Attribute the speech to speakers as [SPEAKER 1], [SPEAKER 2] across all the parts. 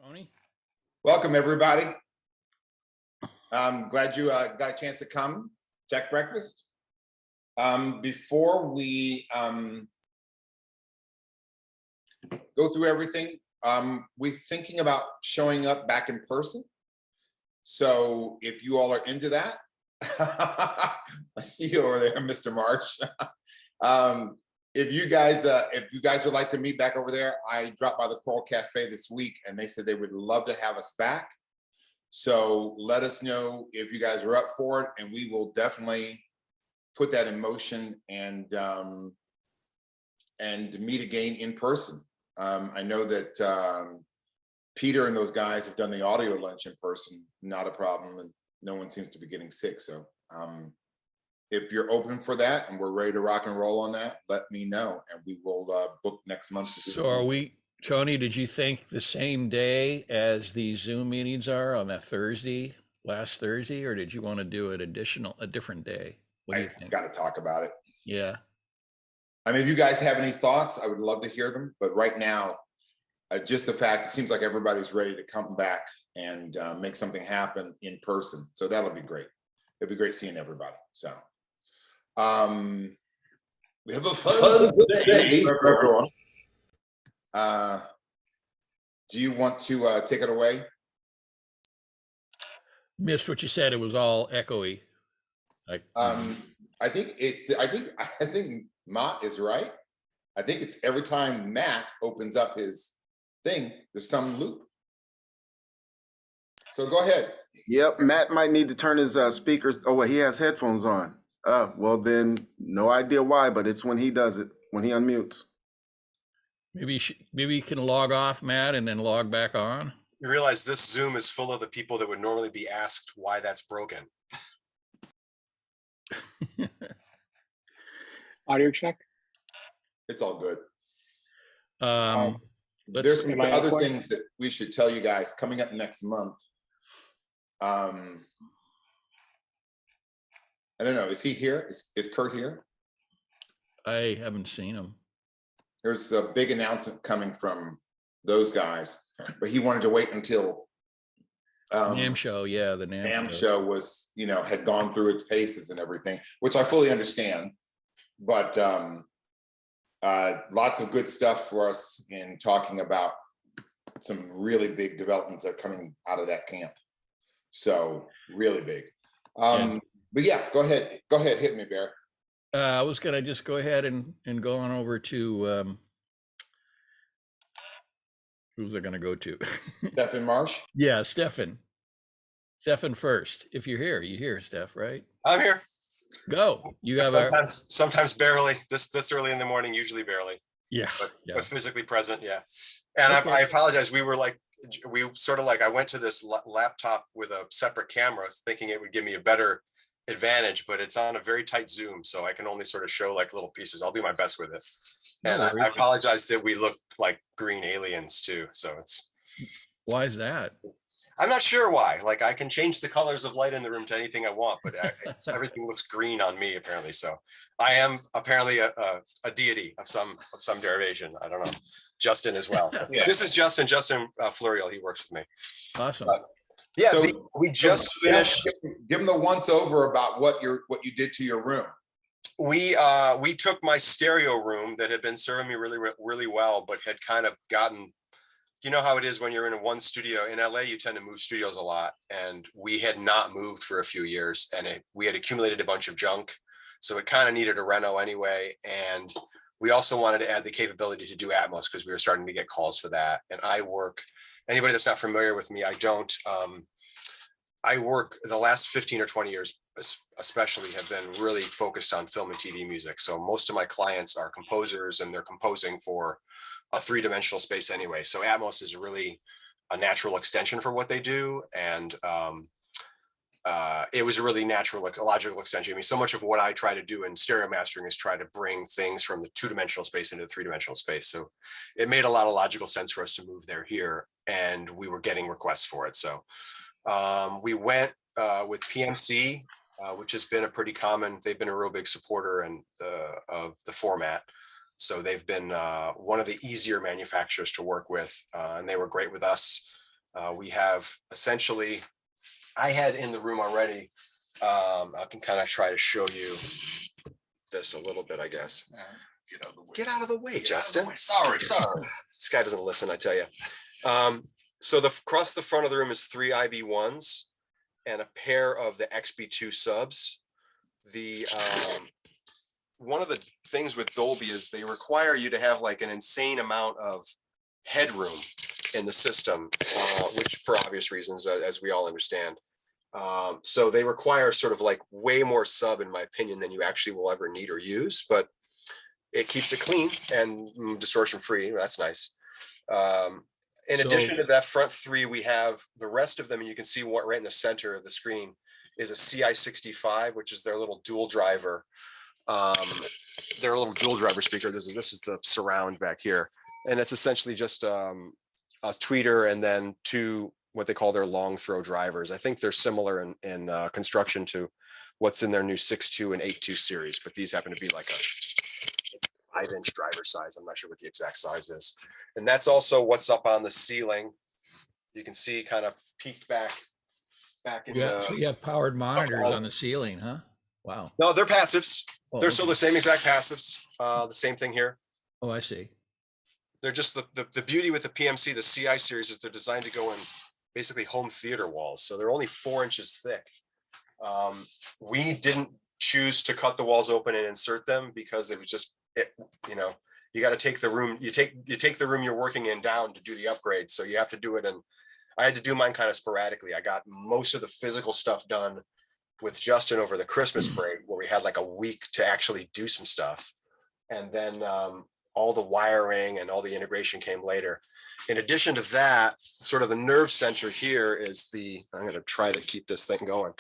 [SPEAKER 1] Tony?
[SPEAKER 2] Welcome, everybody. I'm glad you got a chance to come check breakfast. Before we go through everything, we're thinking about showing up back in person. So if you all are into that, I see you over there, Mr. Marsh. If you guys would like to meet back over there, I dropped by the Coral Cafe this week and they said they would love to have us back. So let us know if you guys are up for it, and we will definitely put that in motion and meet again in person. I know that Peter and those guys have done the audio lunch in person, not a problem, and no one seems to be getting sick. So if you're open for that and we're ready to rock and roll on that, let me know and we will book next month.
[SPEAKER 1] So are we, Tony, did you think the same day as these Zoom meetings are on that Thursday, last Thursday, or did you want to do it a different day? What do you think?
[SPEAKER 2] Got to talk about it.
[SPEAKER 1] Yeah.
[SPEAKER 2] I mean, if you guys have any thoughts, I would love to hear them. But right now, just the fact, it seems like everybody's ready to come back and make something happen in person. So that'll be great. It'll be great seeing everybody. So we have a fun day for everyone. Do you want to take it away?
[SPEAKER 1] Missed what you said. It was all echoey. Like,
[SPEAKER 2] I think Matt is right. I think it's every time Matt opens up his thing, there's some loop. So go ahead.
[SPEAKER 3] Yep, Matt might need to turn his speakers. Oh, well, he has headphones on. Well, then no idea why, but it's when he does it, when he unmutes.
[SPEAKER 1] maybe you can log off, Matt, and then log back on.
[SPEAKER 4] You realize this Zoom is full of the people that would normally be asked why that's broken.
[SPEAKER 5] Audio check.
[SPEAKER 2] It's all good.
[SPEAKER 1] There's
[SPEAKER 2] some other things that we should tell you guys coming up next month. I don't know. Is he here? Is Kurt here?
[SPEAKER 1] I haven't seen him.
[SPEAKER 2] There's a big announcement coming from those guys, but he wanted to wait until
[SPEAKER 1] NAMM show, yeah, the
[SPEAKER 2] NAMM show was, had gone through its paces and everything, which I fully understand. But lots of good stuff for us in talking about some really big developments that are coming out of that camp. So really big. But yeah, go ahead, hit me, Bear.
[SPEAKER 1] I was gonna just go ahead and go on over to who's I gonna go to?
[SPEAKER 2] Stephen Marsh?
[SPEAKER 1] Yeah, Stephen first. If you're here, you hear Steph, right?
[SPEAKER 4] I'm here.
[SPEAKER 1] Go. You have
[SPEAKER 4] sometimes barely. This early in the morning, usually barely.
[SPEAKER 1] Yeah.
[SPEAKER 4] But physically present, yeah. And okay. I apologize. We sort of like I went to this laptop with a separate camera, thinking it would give me a better advantage, but it's on a very tight Zoom, so I can only sort of show like little pieces. I'll do my best with it. And I apologize that we look like green aliens too. So it's.
[SPEAKER 1] Why is that?
[SPEAKER 4] I'm not sure why. Like I can change the colors of light in the room to anything I want, but everything looks green on me apparently. So I am apparently a deity of some derivation. I don't know. Justin as well. Yeah. This is Justin Fluriel. He works with me.
[SPEAKER 1] Awesome.
[SPEAKER 4] Yeah, so, we just finished.
[SPEAKER 2] Give them the once over about what you did to your room.
[SPEAKER 4] We took my stereo room that had been serving me really, really well, but had kind of gotten. You know how it is when you're in one studio in LA, you tend to move studios a lot. And we had not moved for a few years and we had accumulated a bunch of junk. So it kind of needed a reno anyway. And we also wanted to add the capability to do Atmos because we were starting to get calls for that. And anybody that's not familiar with me, I work the last 15 or 20 years, especially have been really focused on film and TV music. So most of my clients are composers and they're composing for a three-dimensional space anyway. So Atmos is really a natural extension for what they do. And it was a really natural, like a logical extension. I mean, so much of what I try to do in stereo mastering is try to bring things from the two-dimensional space into the three-dimensional space. So it made a lot of logical sense for us to move there here, and we were getting requests for it. So we went with PMC, which has been they've been a real big supporter of the format. So they've been one of the easier manufacturers to work with, and they were great with us. We have essentially, I had in the room already, I can kind of try to show you this a little bit, I guess.
[SPEAKER 2] Get out of the way.
[SPEAKER 4] Get out of the way, Justin.
[SPEAKER 2] Sorry.
[SPEAKER 4] This guy doesn't listen, I tell you. So across the front of the room is 3 IB1s and a pair of the XB2 subs. One of the things with Dolby is they require you to have like an insane amount of headroom in the system, which for obvious reasons, as we all understand. So they require sort of like way more sub, in my opinion, than you actually will ever need or use, but it keeps it clean and distortion free. That's nice. In addition to that front 3, we have the rest of them, and you can see what right in the center of the screen is a CI65, which is their little dual driver. Their little dual driver speaker. This is the surround back here, and it's essentially just a tweeter and then 2 what they call their long throw drivers. I think they're similar in construction to what's in their new 6.2 and 8.2 series, but these happen to be like a 5-inch driver size. I'm not sure what the exact size is. And that's also what's up on the ceiling. You can see kind of peeked back in
[SPEAKER 1] So you have powered monitors on the ceiling, huh? Wow.
[SPEAKER 4] No, they're passives.
[SPEAKER 1] Oh,
[SPEAKER 4] They're
[SPEAKER 1] okay.
[SPEAKER 4] still the same exact passives. The same thing here.
[SPEAKER 1] Oh, I see.
[SPEAKER 4] They're just the beauty with the PMC, the CI series, is they're designed to go in basically home theater walls. So they're only 4 inches thick. We didn't choose to cut the walls open and insert them because it was just, you got to take the room, you take the room you're working in down to do the upgrade. So you have to do it. And I had to do mine kind of sporadically. I got most of the physical stuff done with Justin over the Christmas break, where we had like a week to actually do some stuff. And then all the wiring and all the integration came later. In addition to that, sort of the nerve center here is I'm going to try to keep this thing going,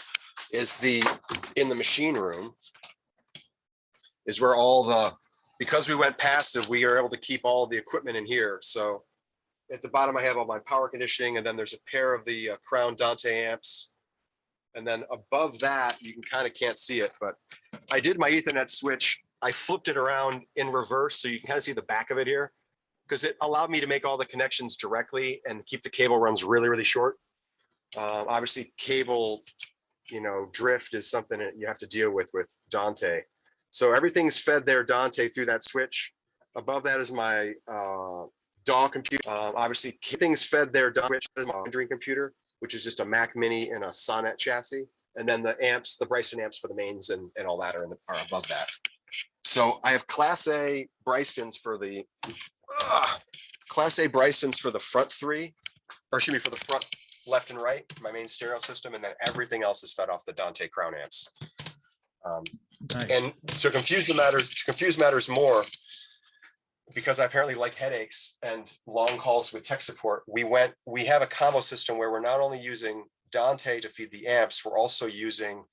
[SPEAKER 4] in the machine room is where because we went passive, we are able to keep all the equipment in here. So at the bottom, I have all my power conditioning, and then there's a pair of the Crown Dante amps. And then above that, you can't see it, but I did my Ethernet switch. I flipped it around in reverse, so you can kind of see the back of it here, because it allowed me to make all the connections directly and keep the cable runs really, really short. Obviously, cable, drift is something that you have to deal with Dante. So everything's fed there Dante through that switch. Above that is my DAW computer. Obviously, things fed there Dante is my rendering computer, which is just a Mac Mini and a Sonnet chassis. And then the amps, the Bryson amps for the mains and all that are above that. So I have Class A Brystons for the front 3, or excuse me, for the front left and right, my main stereo system, and then everything else is fed off the Dante Crown amps.
[SPEAKER 1] Nice.
[SPEAKER 4] And to confuse matters more, because I apparently like headaches and long calls with tech support, we have a combo system where we're not only using Dante to feed the amps, we're also using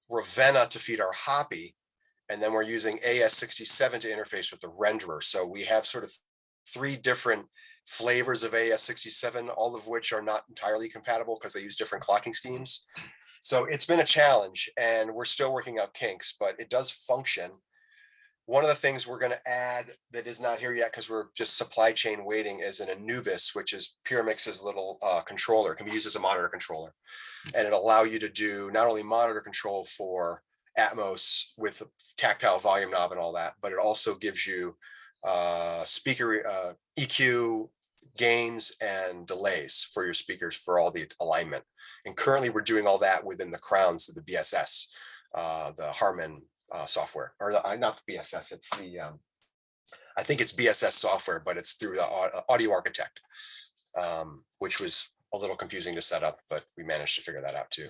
[SPEAKER 4] Ravenna to feed our Hoppy, and then we're using AS67 to interface with the renderer. So we have sort of 3 different flavors of AS67, all of which are not entirely compatible because they use different clocking schemes. So it's been a challenge, and we're still working out kinks, but it does function. One of the things we're going to add that is not here yet, because we're just supply chain waiting, is an Anubis, which is Pyramix's little controller. It can be used as a monitor controller, and it'll allow you to do not only monitor control for Atmos with tactile volume knob and all that, but it also gives you speaker EQ, gains, and delays for your speakers for all the alignment. And currently we're doing all that within the crowns of the BSS, the Harman software, or not the BSS, it's the, I think it's BSS software, but it's through the Audio Architect, which was a little confusing to set up, but we managed to figure that out too.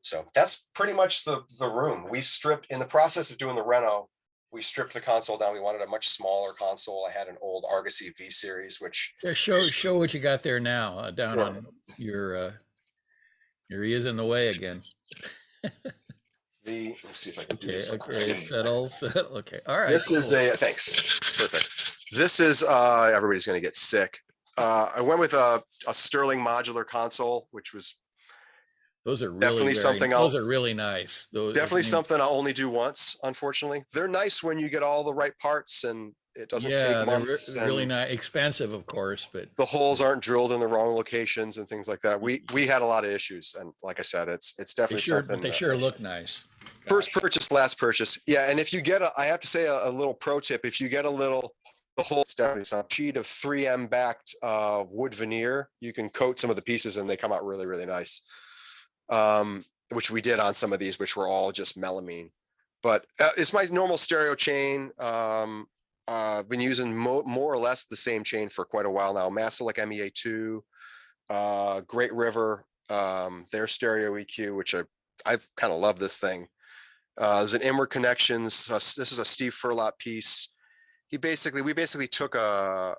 [SPEAKER 4] So that's pretty much the room. We stripped, in the process of doing the reno, we stripped the console down. We wanted a much smaller console. I had an old Argosy V series, which
[SPEAKER 1] show what you got there now, down on your he is in the way again.
[SPEAKER 4] Let's see if I can do this.
[SPEAKER 1] Okay, it settles. Okay, all right.
[SPEAKER 4] This is thanks. Perfect. This is everybody's going to get sick. I went with a Sterling modular console, which was
[SPEAKER 1] those are really
[SPEAKER 4] definitely something.
[SPEAKER 1] Those are really nice. Those
[SPEAKER 4] definitely something I'll only do once. Unfortunately, they're nice when you get all the right parts and It doesn't take
[SPEAKER 1] Yeah, they're
[SPEAKER 4] months,
[SPEAKER 1] really
[SPEAKER 4] and
[SPEAKER 1] not expensive, of course, but
[SPEAKER 4] the holes aren't drilled in the wrong locations and things like that. We had a lot of issues, and like I said, it's definitely something.
[SPEAKER 1] they sure
[SPEAKER 4] It's
[SPEAKER 1] look nice.
[SPEAKER 4] first
[SPEAKER 1] Gosh.
[SPEAKER 4] purchase, last purchase. Yeah, and if you get I have to say a little pro tip. If you get the whole sheet of 3M backed wood veneer, you can coat some of the pieces, and they come out really, really nice. Which we did on some of these, which were all just melamine. But it's my normal stereo chain. I've been using more or less the same chain for quite a while now. Masilic MEA2, Great River, their stereo EQ, which I kind of love this thing. There's an inward connections. This is a Steve Furlot piece. We basically took a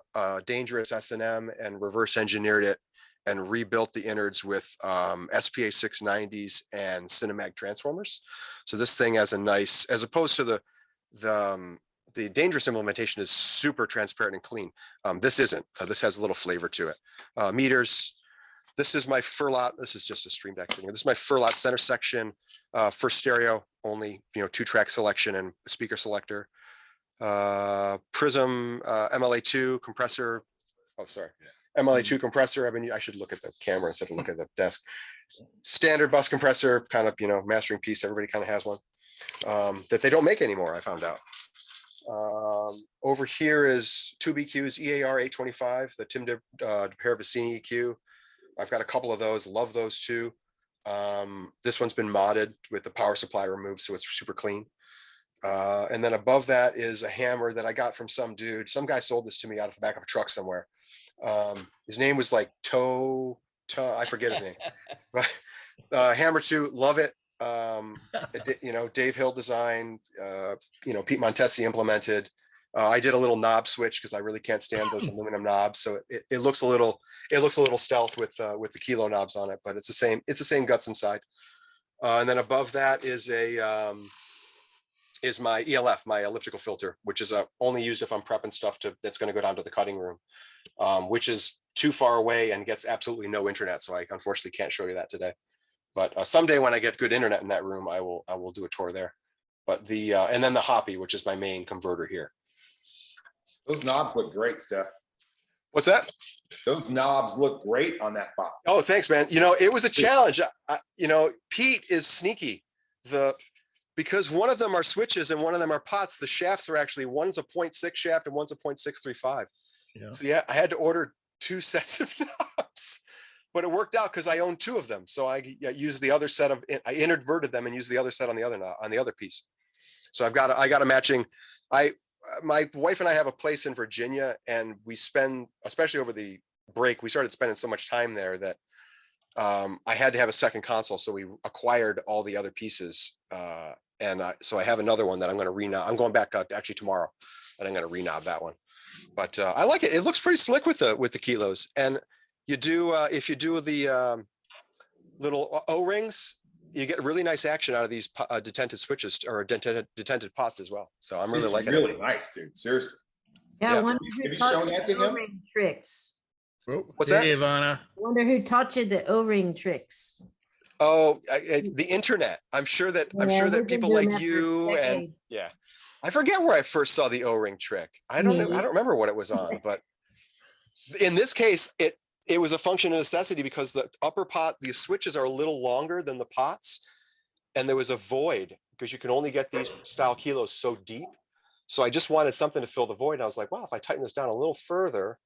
[SPEAKER 4] dangerous S&M and reverse engineered it and rebuilt the innards with SPA 690s and Cinemag transformers. So this thing has a nice, as opposed to the dangerous implementation is super transparent and clean. This isn't. This has a little flavor to it. Meters. This is my Furlot. This is just a stream deck thing. This is my Furlot center section for stereo only. 2-track selection and speaker selector. Prism MLA2 compressor. Oh, sorry. MLA2 compressor. I should look at the camera instead of look at the desk. Standard bus compressor, kind of, mastering piece. Everybody kind of has one that they don't make anymore, I found out. Over here is Tube EQs, EAR 825, the Tim de Paravicini EQ. I've got a couple of those, love those too. This one's been modded with the power supply removed, so it's super clean. And then above that is a hammer that I got from some dude. Some guy sold this to me out of the back of a truck somewhere. His name was like I forget his name. But Hammer 2, love it. Dave Hill design, Pete Montesi implemented. I did a little knob switch because I really can't stand those aluminum knobs. So it looks a little stealth with the kilo knobs on it, but it's the same guts inside. And then above that is is my ELF, my elliptical filter, which is only used if I'm prepping stuff that's going to go down to the cutting room, which is too far away and gets absolutely no internet. So I unfortunately can't show you that today. But someday when I get good internet in that room, I will do a tour there. But and then the Hoppy, which is my main converter here.
[SPEAKER 2] Those knobs look great, Steph.
[SPEAKER 4] What's that?
[SPEAKER 2] Those knobs look great on that box.
[SPEAKER 4] Oh, thanks, man. It was a challenge. Pete is sneaky. Because one of them are switches and one of them are pots. The shafts are actually, one's a 0.6 shaft and one's a 0.635.
[SPEAKER 1] Yeah.
[SPEAKER 4] So yeah, I had to order 2 sets of knobs, but it worked out because I own 2 of them. So I used the other set I inverted them and used the other set on the other piece. So I got a matching. My wife and I have a place in Virginia, and we spend, especially over the break, we started spending so much time there that I had to have a second console. So we acquired all the other pieces. So I have another one that I'm going to renob. I'm going back actually tomorrow, and I'm going to renob that one. But I like it. It looks pretty slick with the kilos. And you do if you do the little O-rings, you get really nice action out of these detented switches or detented pots as well. So I'm really liking it.
[SPEAKER 2] Really nice, dude. Seriously.
[SPEAKER 5] Yeah,
[SPEAKER 4] Yeah.
[SPEAKER 5] I wonder
[SPEAKER 2] Have
[SPEAKER 5] who
[SPEAKER 2] you
[SPEAKER 5] taught
[SPEAKER 2] shown
[SPEAKER 5] you
[SPEAKER 2] that to
[SPEAKER 5] the
[SPEAKER 2] him?
[SPEAKER 5] O-ring tricks.
[SPEAKER 4] What's that?
[SPEAKER 1] Hey, Ivana.
[SPEAKER 5] I wonder who taught you the O-ring tricks.
[SPEAKER 4] Oh, the internet. I'm sure that
[SPEAKER 5] Yeah, we've been
[SPEAKER 4] people
[SPEAKER 5] doing
[SPEAKER 4] like
[SPEAKER 5] that for
[SPEAKER 4] you and
[SPEAKER 5] decades.
[SPEAKER 4] yeah. I forget where I first saw the O-ring trick. I don't know. I don't remember what it was on, but in this case, it was a function of necessity because the upper pot, the switches are a little longer than the pots, and there was a void because you can only get these style kilos so deep. So I just wanted something to fill the void. And I was like, wow, if I tighten this down a little further,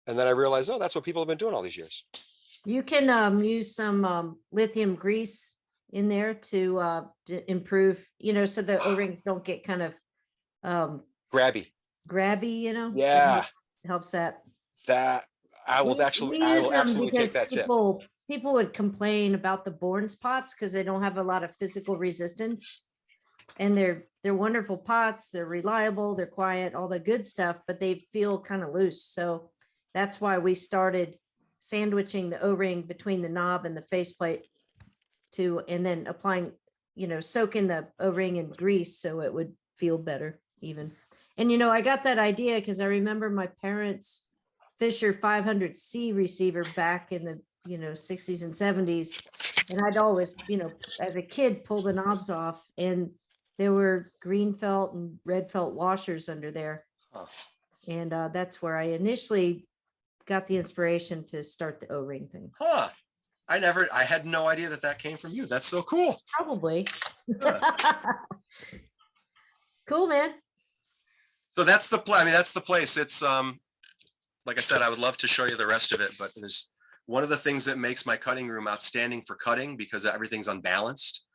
[SPEAKER 4] and then I realized, oh, that's what people have been doing all these years.
[SPEAKER 5] You can use some lithium grease in there to improve, so the O-rings don't get kind of
[SPEAKER 4] Grabby.
[SPEAKER 5] grabby,
[SPEAKER 4] Yeah.
[SPEAKER 5] It helps that.
[SPEAKER 4] That I will
[SPEAKER 5] We
[SPEAKER 4] absolutely
[SPEAKER 5] use them
[SPEAKER 4] take
[SPEAKER 5] because
[SPEAKER 4] that tip.
[SPEAKER 5] people would complain about the Bourne's pots because they don't have a lot of physical resistance, and they're wonderful pots. They're reliable, they're quiet, all the good stuff, but they feel kind of loose. So that's why we started sandwiching the O-ring between the knob and the faceplate and then applying, soaking the O-ring in grease so it would feel better even. And I got that idea because I remember my parents' Fisher 500C receiver back in the 60s and 70s, and I'd always as a kid pull the knobs off, and there were green felt and red felt washers under there,
[SPEAKER 4] Huh.
[SPEAKER 5] And that's where I initially got the inspiration to start the O-ring thing.
[SPEAKER 4] Huh. I had no idea that came from you. That's so cool.
[SPEAKER 5] Probably.
[SPEAKER 4] Huh.
[SPEAKER 5] Cool, man.
[SPEAKER 4] So that's the place. I mean, that's the place. It's like I said, I would love to show you the rest of it, but there's one of the things that makes my cutting room outstanding for cutting, because everything's unbalanced,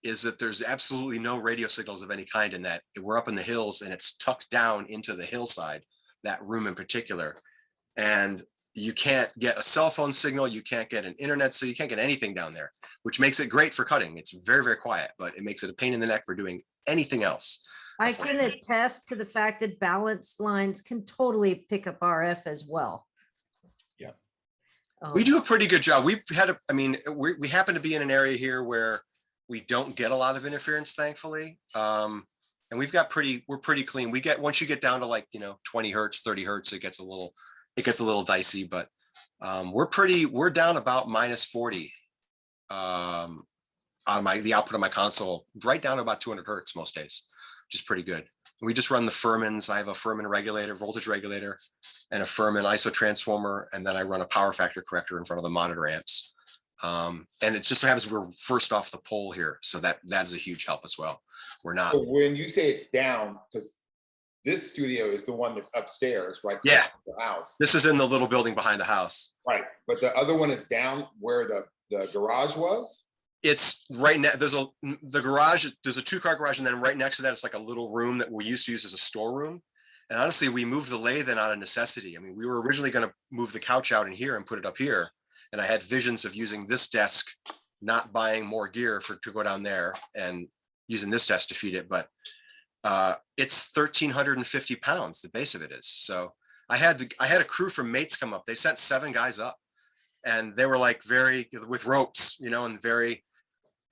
[SPEAKER 4] is that there's absolutely no radio signals of any kind in that. We're up in the hills and it's tucked down into the hillside, that room in particular. And you can't get a cell phone signal, you can't get an internet, so you can't get anything down there, which makes it great for cutting. It's very, very quiet, but it makes it a pain in the neck for doing anything else.
[SPEAKER 5] I can attest to the fact that balanced lines can totally pick up RF as well.
[SPEAKER 2] Yeah.
[SPEAKER 4] We do a pretty good job. We've had, we happen to be in an area here where we don't get a lot of interference, thankfully. And we're pretty clean. Once you get down to like, 20 Hertz, 30 Hertz, it gets a little dicey, but we're down about -40 on the output of my console, right down to about 200 Hertz most days, which is pretty good. We just run the Furmans. I have a Furman regulator, voltage regulator, and a Furman ISO transformer, and then I run a power factor corrector in front of the monitor amps. And it just so happens we're first off the pole here, so that is a huge help as well. We're not.
[SPEAKER 2] So when you say it's down, because this studio is the one that's upstairs, right?
[SPEAKER 4] Yeah.
[SPEAKER 2] Close to the house.
[SPEAKER 4] This was in the little building behind the house.
[SPEAKER 2] Right, but the other one is down where the garage was?
[SPEAKER 4] It's right now. There's a 2-car garage, and then right next to that, it's like a little room that we used to use as a storeroom. And honestly, we moved the lathe in out of necessity. I mean, we were originally going to move the couch out in here and put it up here. And I had visions of using this desk, not buying more gear to go down there and using this desk to feed it. But it's 1,350 pounds, the base of it is. So I had a crew from Mates come up. They sent 7 guys up, and they were like with ropes,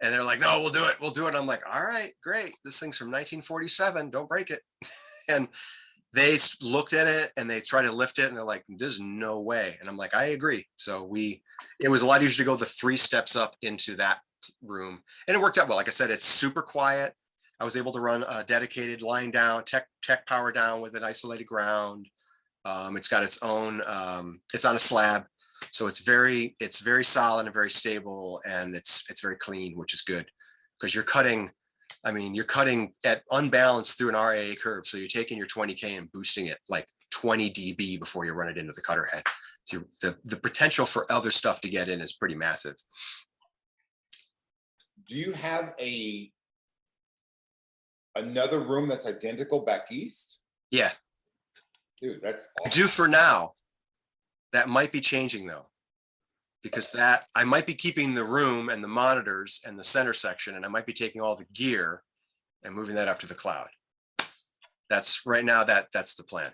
[SPEAKER 4] and they're like, no, we'll do it. I'm like, all right, great. This thing's from 1947. Don't break it. And they looked at it and they tried to lift it, and they're like, there's no way. And I'm like, I agree. So it was a lot easier to go the 3 steps up into that room, and it worked out well. Like I said, it's super quiet. I was able to run a dedicated line down, tech power down with an isolated ground. It's got its own, it's on a slab. So it's very solid and very stable, and it's very clean, which is good, because you're cutting at unbalanced through an RAA curve. So you're taking your 20K and boosting it like 20 dB before you run it into the cutter head. So the potential for other stuff to get in is pretty massive.
[SPEAKER 2] Do you have another room that's identical back east?
[SPEAKER 4] Yeah.
[SPEAKER 2] Dude, that's awesome.
[SPEAKER 4] I do for now. That might be changing though, because I might be keeping the room and the monitors and the center section, and I might be taking all the gear and moving that up to the cloud. That's right now, that's the plan.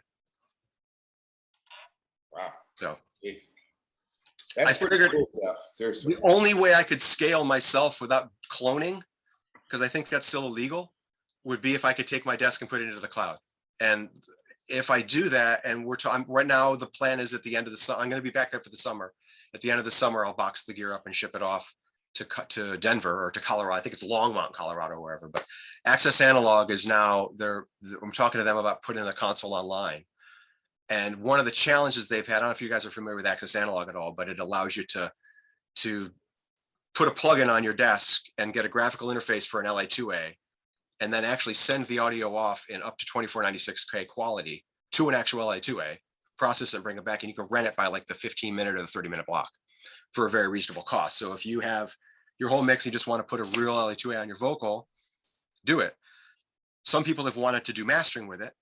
[SPEAKER 2] Wow.
[SPEAKER 4] So
[SPEAKER 2] Jeez. That's
[SPEAKER 4] I
[SPEAKER 2] pretty
[SPEAKER 4] figured
[SPEAKER 2] cool stuff. Seriously.
[SPEAKER 4] the only way I could scale myself without cloning, because I think that's still illegal, would be if I could take my desk and put it into the cloud. And if I do that, and right now, the plan is at the end of the summer, I'm going to be back there for the summer. At the end of the summer, I'll box the gear up and ship it off to Denver or to Colorado. I think it's Longmont, Colorado, wherever. But Access Analog is now I'm talking to them about putting the console online. And one of the challenges they've had, I don't know if you guys are familiar with Access Analog at all, but it allows you to put a plugin on your desk and get a graphical interface for an LA2A, and then actually send the audio off in up to 2496K quality to an actual LA2A, process it, bring it back, and you can rent it by like the 15-minute or the 30-minute block for a very reasonable cost. So if you have your whole mix, and you just want to put a real LA2A on your vocal, do it. Some people have wanted to do mastering with it.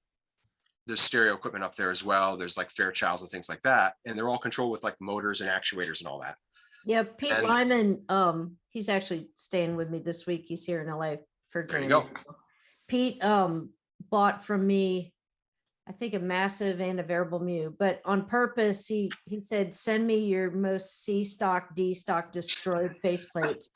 [SPEAKER 4] There's stereo equipment up there as well. There's like Fairchilds and things like that. And they're all controlled with like motors and actuators and all that.
[SPEAKER 5] Yeah, Pete Lyman, he's actually staying with me this week. He's here in LA for
[SPEAKER 4] There you go.
[SPEAKER 5] Grammys. Pete bought from me, I think, a massive and a variable mu, but on purpose, he said, send me your most C stock, D stock destroyed faceplates.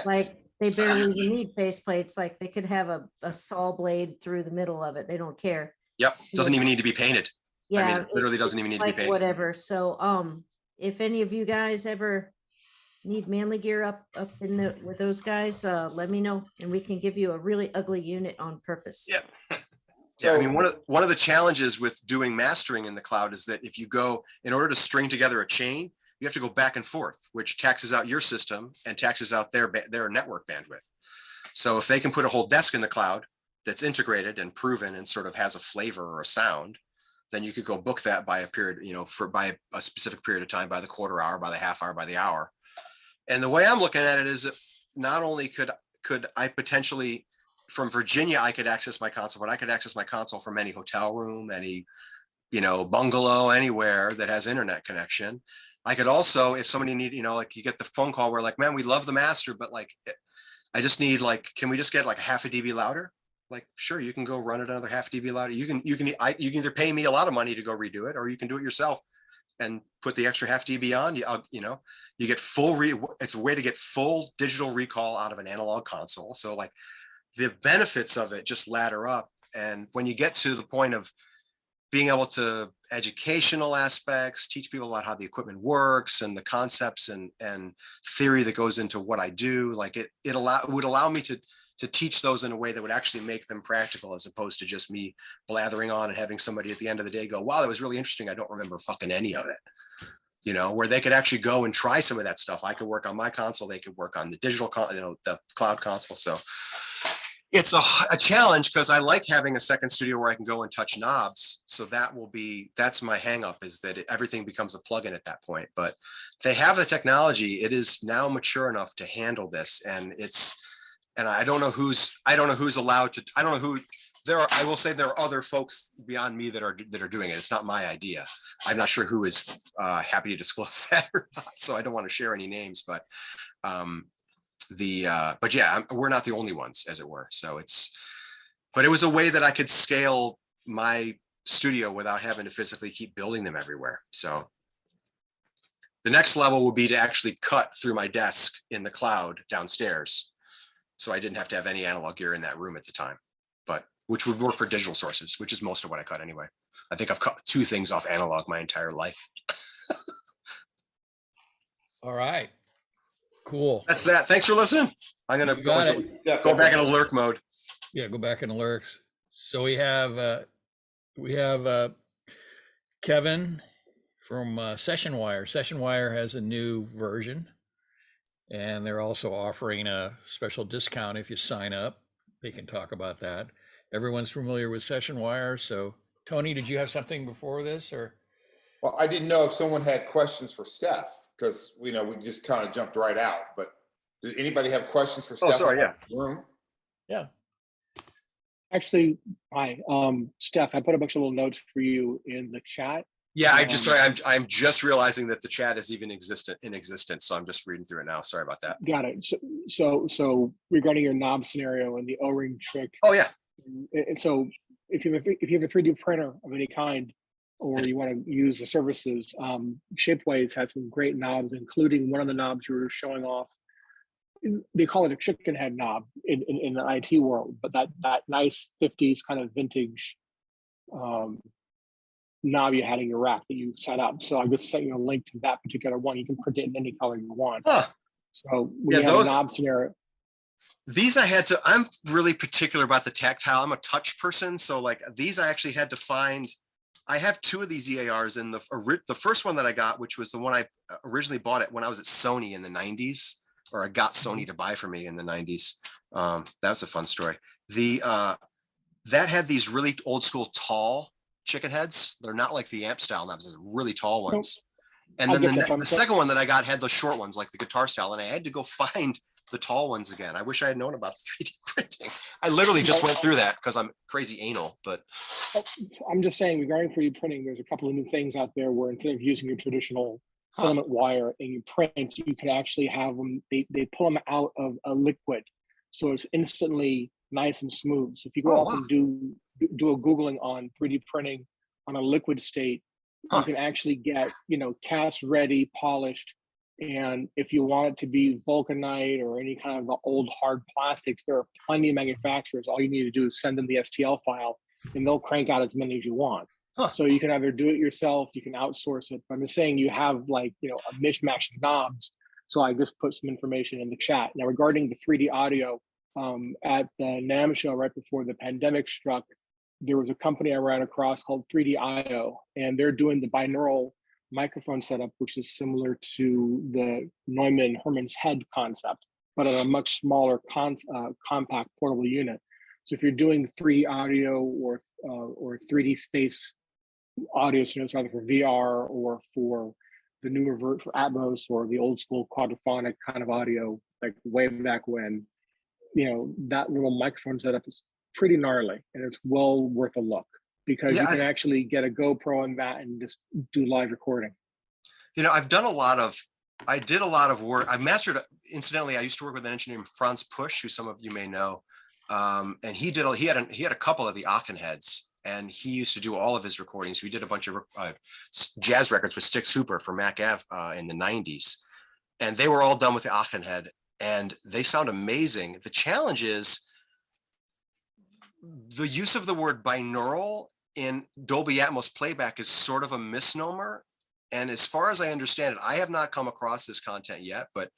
[SPEAKER 5] Like they barely even need faceplates. Like they could have a saw blade through the middle of it. They don't care.
[SPEAKER 4] Yep. Doesn't even need to be painted.
[SPEAKER 5] Yeah.
[SPEAKER 4] I mean, it literally doesn't even need to be painted.
[SPEAKER 5] Whatever. So if any of you guys ever need manly gear up in with those guys, let me know, and we can give you a really ugly unit on purpose.
[SPEAKER 4] Yep. Yeah, I
[SPEAKER 2] So-
[SPEAKER 4] mean, one of the challenges with doing mastering in the cloud is that if you go, in order to string together a chain, you have to go back and forth, which taxes out your system and taxes out their network bandwidth. So if they can put a whole desk in the cloud that's integrated and proven and sort of has a flavor or a sound, then you could go book that by a period, by a specific period of time, by the quarter hour, by the half hour, by the hour. And the way I'm looking at it is that not only could I potentially, from Virginia, I could access my console, but I could access my console from any hotel room, any, bungalow, anywhere that has internet connection. I could also, if somebody need, like you get the phone call where like, man, we love the master, but like, I just need like, can we just get like half a dB louder? Like, sure, you can go run it another half dB louder. You can either pay me a lot of money to go redo it, or you can do it yourself and put the extra half dB on. You get it's a way to get full digital recall out of an analog console. So like the benefits of it just ladder up. And when you get to the point of being able to educational aspects, teach people about how the equipment works and the concepts and theory that goes into what I do, like it would allow me to teach those in a way that would actually make them practical, as opposed to just me blathering on and having somebody at the end of the day go, wow, that was really interesting. I don't remember fucking any of it, where they could actually go and try some of that stuff. I could work on my console. They could work on the digital, the cloud console. So it's a challenge because I like having a second studio where I can go and touch knobs. So that's my hang up, is that everything becomes a plugin at that point. But they have the technology. It is now mature enough to handle this. And I don't know who's allowed to, I don't know who I will say there are other folks beyond me that are doing it. It's not my idea. I'm not sure who is happy to disclose that or not. So I don't want to share any names, but yeah, we're not the only ones, as it were. So but it was a way that I could scale my studio without having to physically keep building them everywhere. So the next level would be to actually cut through my desk in the cloud downstairs. So I didn't have to have any analog gear in that room at the time, which would work for digital sources, which is most of what I cut anyway. I think I've cut 2 things off analog my entire life.
[SPEAKER 1] All right. Cool.
[SPEAKER 4] That's that. Thanks for listening. I'm going to go back into lurk mode.
[SPEAKER 1] Yeah, go back into lurks. So we have Kevin from Session Wire. Session Wire has a new version, and they're also offering a special discount if you sign up. They can talk about that. Everyone's familiar with Session Wire. So Tony, did you have something before this, or?
[SPEAKER 2] Well, I didn't know if someone had questions for Steph, because we just kind of jumped right out. But did anybody have questions for Steph?
[SPEAKER 4] Oh, sorry, yeah.
[SPEAKER 2] Room?
[SPEAKER 1] Yeah.
[SPEAKER 6] Actually, hi, Steph, I put a bunch of little notes for you in the chat.
[SPEAKER 4] Yeah, I'm just realizing that the chat is even in existence. So I'm just reading through it now. Sorry about that.
[SPEAKER 6] Got it. So regarding your knob scenario and the O-ring trick.
[SPEAKER 4] Oh yeah.
[SPEAKER 6] And so if you have a 3D printer of any kind, or you want to use the services, Shapeways has some great knobs, including one of the knobs you were showing off. They call it a chicken head knob in the IT world, but that nice 50s kind of vintage knob you had in your rack that you set up. So I just sent you a link to that particular one. You can print it in any color you want.
[SPEAKER 4] Huh.
[SPEAKER 6] So we have a knob scenario.
[SPEAKER 4] These I'm really particular about the tactile. I'm a touch person. So like these I actually had to find. I have 2 of these EARs, and the first one that I got, which was the one I originally bought it when I was at Sony in the 90s, or I got Sony to buy for me in the 90s. That was a fun story. That had these really old school tall chicken heads. They're not like the amp style knobs, they're really tall ones. And then the second one that I got had the short ones, like the guitar style, and I had to go find the tall ones again. I wish I had known about 3D printing. I literally just went through that because I'm crazy anal, but.
[SPEAKER 6] I'm just saying, regarding 3D printing, there's a couple of new things out there where instead of using your traditional filament wire and you print, you can actually have them, they pull them out of a liquid. So it's instantly nice and smooth. So if you go off and do a Googling on 3D printing on a liquid state, you can actually get, cast ready, polished. And if you want it to be vulcanite or any kind of the old hard plastics, there are plenty of manufacturers. All you need to do is send them the STL file and they'll crank out as many as you want. So you can either do it yourself, you can outsource it. But I'm just saying you have a mishmash of knobs. So I just put some information in the chat. Now regarding the 3D audio, at the NAMM show right before the pandemic struck, there was a company I ran across called 3D-IO, and they're doing the binaural microphone setup, which is similar to the Neumann Herman's head concept, but on a much smaller compact portable unit. So if you're doing 3D audio or 3D space audio, so it's either for VR or for the newer for Atmos or the old school quadraphonic kind of audio, like way back when, that little microphone setup is pretty gnarly, and it's well worth a look, because you can actually get a GoPro on that and just do live recording.
[SPEAKER 4] I've done I did a lot of work. I've mastered, incidentally, I used to work with an engineer named Franz Pusch, who some of you may know. And he had a couple of the Aachen heads, and he used to do all of his recordings. We did a bunch of jazz records with Stix Hooper for Mac Ave in the 90s. And they were all done with the Aachen head, and they sound amazing. The challenge is the use of the word binaural in Dolby Atmos playback is sort of a misnomer. And as far as I understand it, I have not come across this content yet, but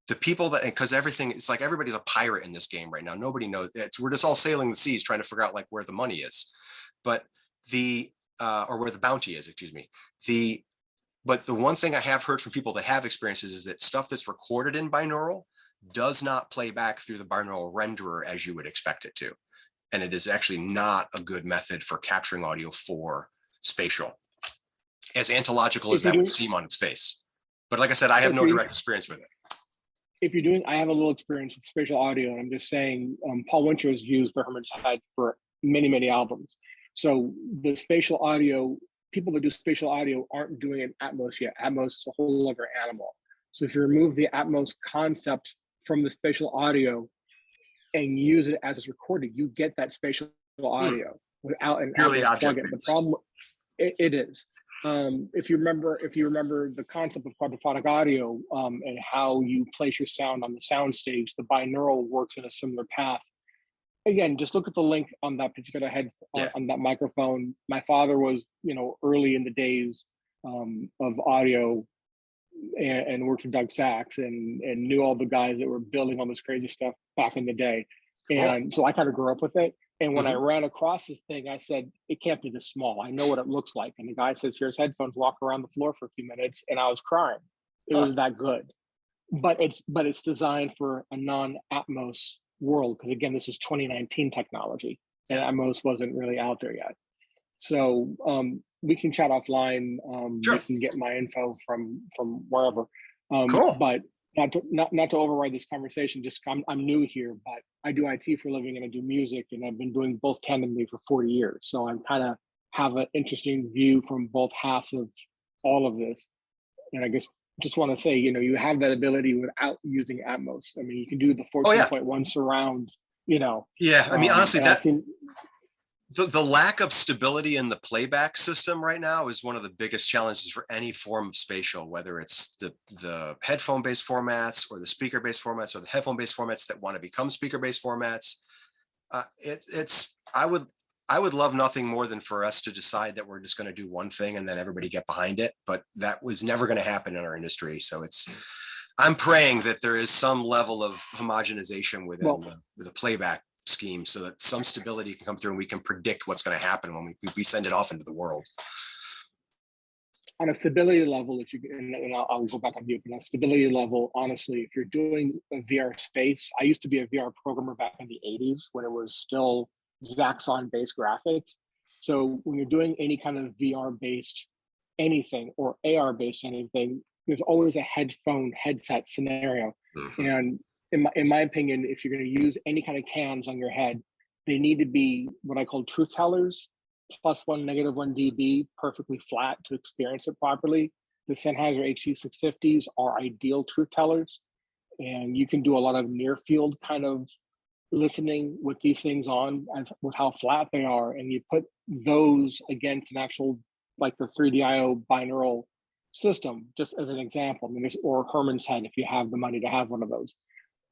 [SPEAKER 4] the people because everything, it's like everybody's a pirate in this game right now. Nobody knows. We're just all sailing the seas trying to figure out like where the money is, but or where the bounty is, excuse me. But the one thing I have heard from people that have experiences is that stuff that's recorded in binaural does not play back through the binaural renderer as you would expect it to. And it is actually not a good method for capturing audio for spatial, as antilogical as that would seem on its face. But like I said, I have no direct experience with it.
[SPEAKER 6] If you're doing, I have a little experience with spatial audio, and I'm just saying, Paul Winter has used the Herman's head for many, many albums. So the spatial audio, people that do spatial audio aren't doing it in Atmos yet. Atmos is a whole other animal. So if you remove the Atmos concept from the spatial audio and use it as it's recorded, you get that spatial audio without an
[SPEAKER 4] purely
[SPEAKER 6] Atmos
[SPEAKER 4] object
[SPEAKER 6] plugin. The
[SPEAKER 4] based.
[SPEAKER 6] problem, it is. If you remember the concept of quadraphonic audio and how you place your sound on the sound stage, the binaural works in a similar path. Again, just look at the link on that particular head on that microphone. My father was, early in the days of audio and worked for Doug Sachs and knew all the guys that were building all this crazy stuff back in the day. And so I kind of grew up with it. And when I ran across this thing, I said, it can't be this small. I know what it looks like. And the guy says, here's headphones, walk around the floor for a few minutes. And I was crying. It was that good. But it's designed for a non-Atmos world. Because again, this is 2019 technology and Atmos wasn't really out there yet. So we can chat offline.
[SPEAKER 4] Sure.
[SPEAKER 6] You can get my info from wherever.
[SPEAKER 4] Cool.
[SPEAKER 6] But not to override this conversation, just I'm new here, but I do IT for a living and I do music, and I've been doing both tandemly for 40 years. So I'm kind of have an interesting view from both halves of all of this. And I guess just want to say, you have that ability without using Atmos. I mean, you can do the 14.1 surround,
[SPEAKER 4] Yeah, I mean, honestly, the lack of stability in the playback system right now is one of the biggest challenges for any form of spatial, whether it's the headphone-based formats or the speaker-based formats or the headphone-based formats that want to become speaker-based formats. I would love nothing more than for us to decide that we're just going to do one thing and then everybody get behind it, but that was never going to happen in our industry. So I'm praying that there is some level of homogenization within the playback scheme so that some stability can come through and we can predict what's going to happen when we send it off into the world.
[SPEAKER 6] On a stability level, I'll go back on you, but on a stability level, honestly, if you're doing a VR space, I used to be a VR programmer back in the 80s when it was still Zaxxon-based graphics. So when you're doing any kind of VR-based anything or AR-based anything, there's always a headset scenario. And in my opinion, if you're going to use any kind of cans on your head, they need to be what I call truth tellers, +1, -1 dB, perfectly flat to experience it properly. The Sennheiser HC650s are ideal truth tellers, and you can do a lot of near field kind of listening with these things on, with how flat they are, and you put those against an actual, like the 3D-IO binaural system, just as an example, or Herman's head, if you have the money to have one of those.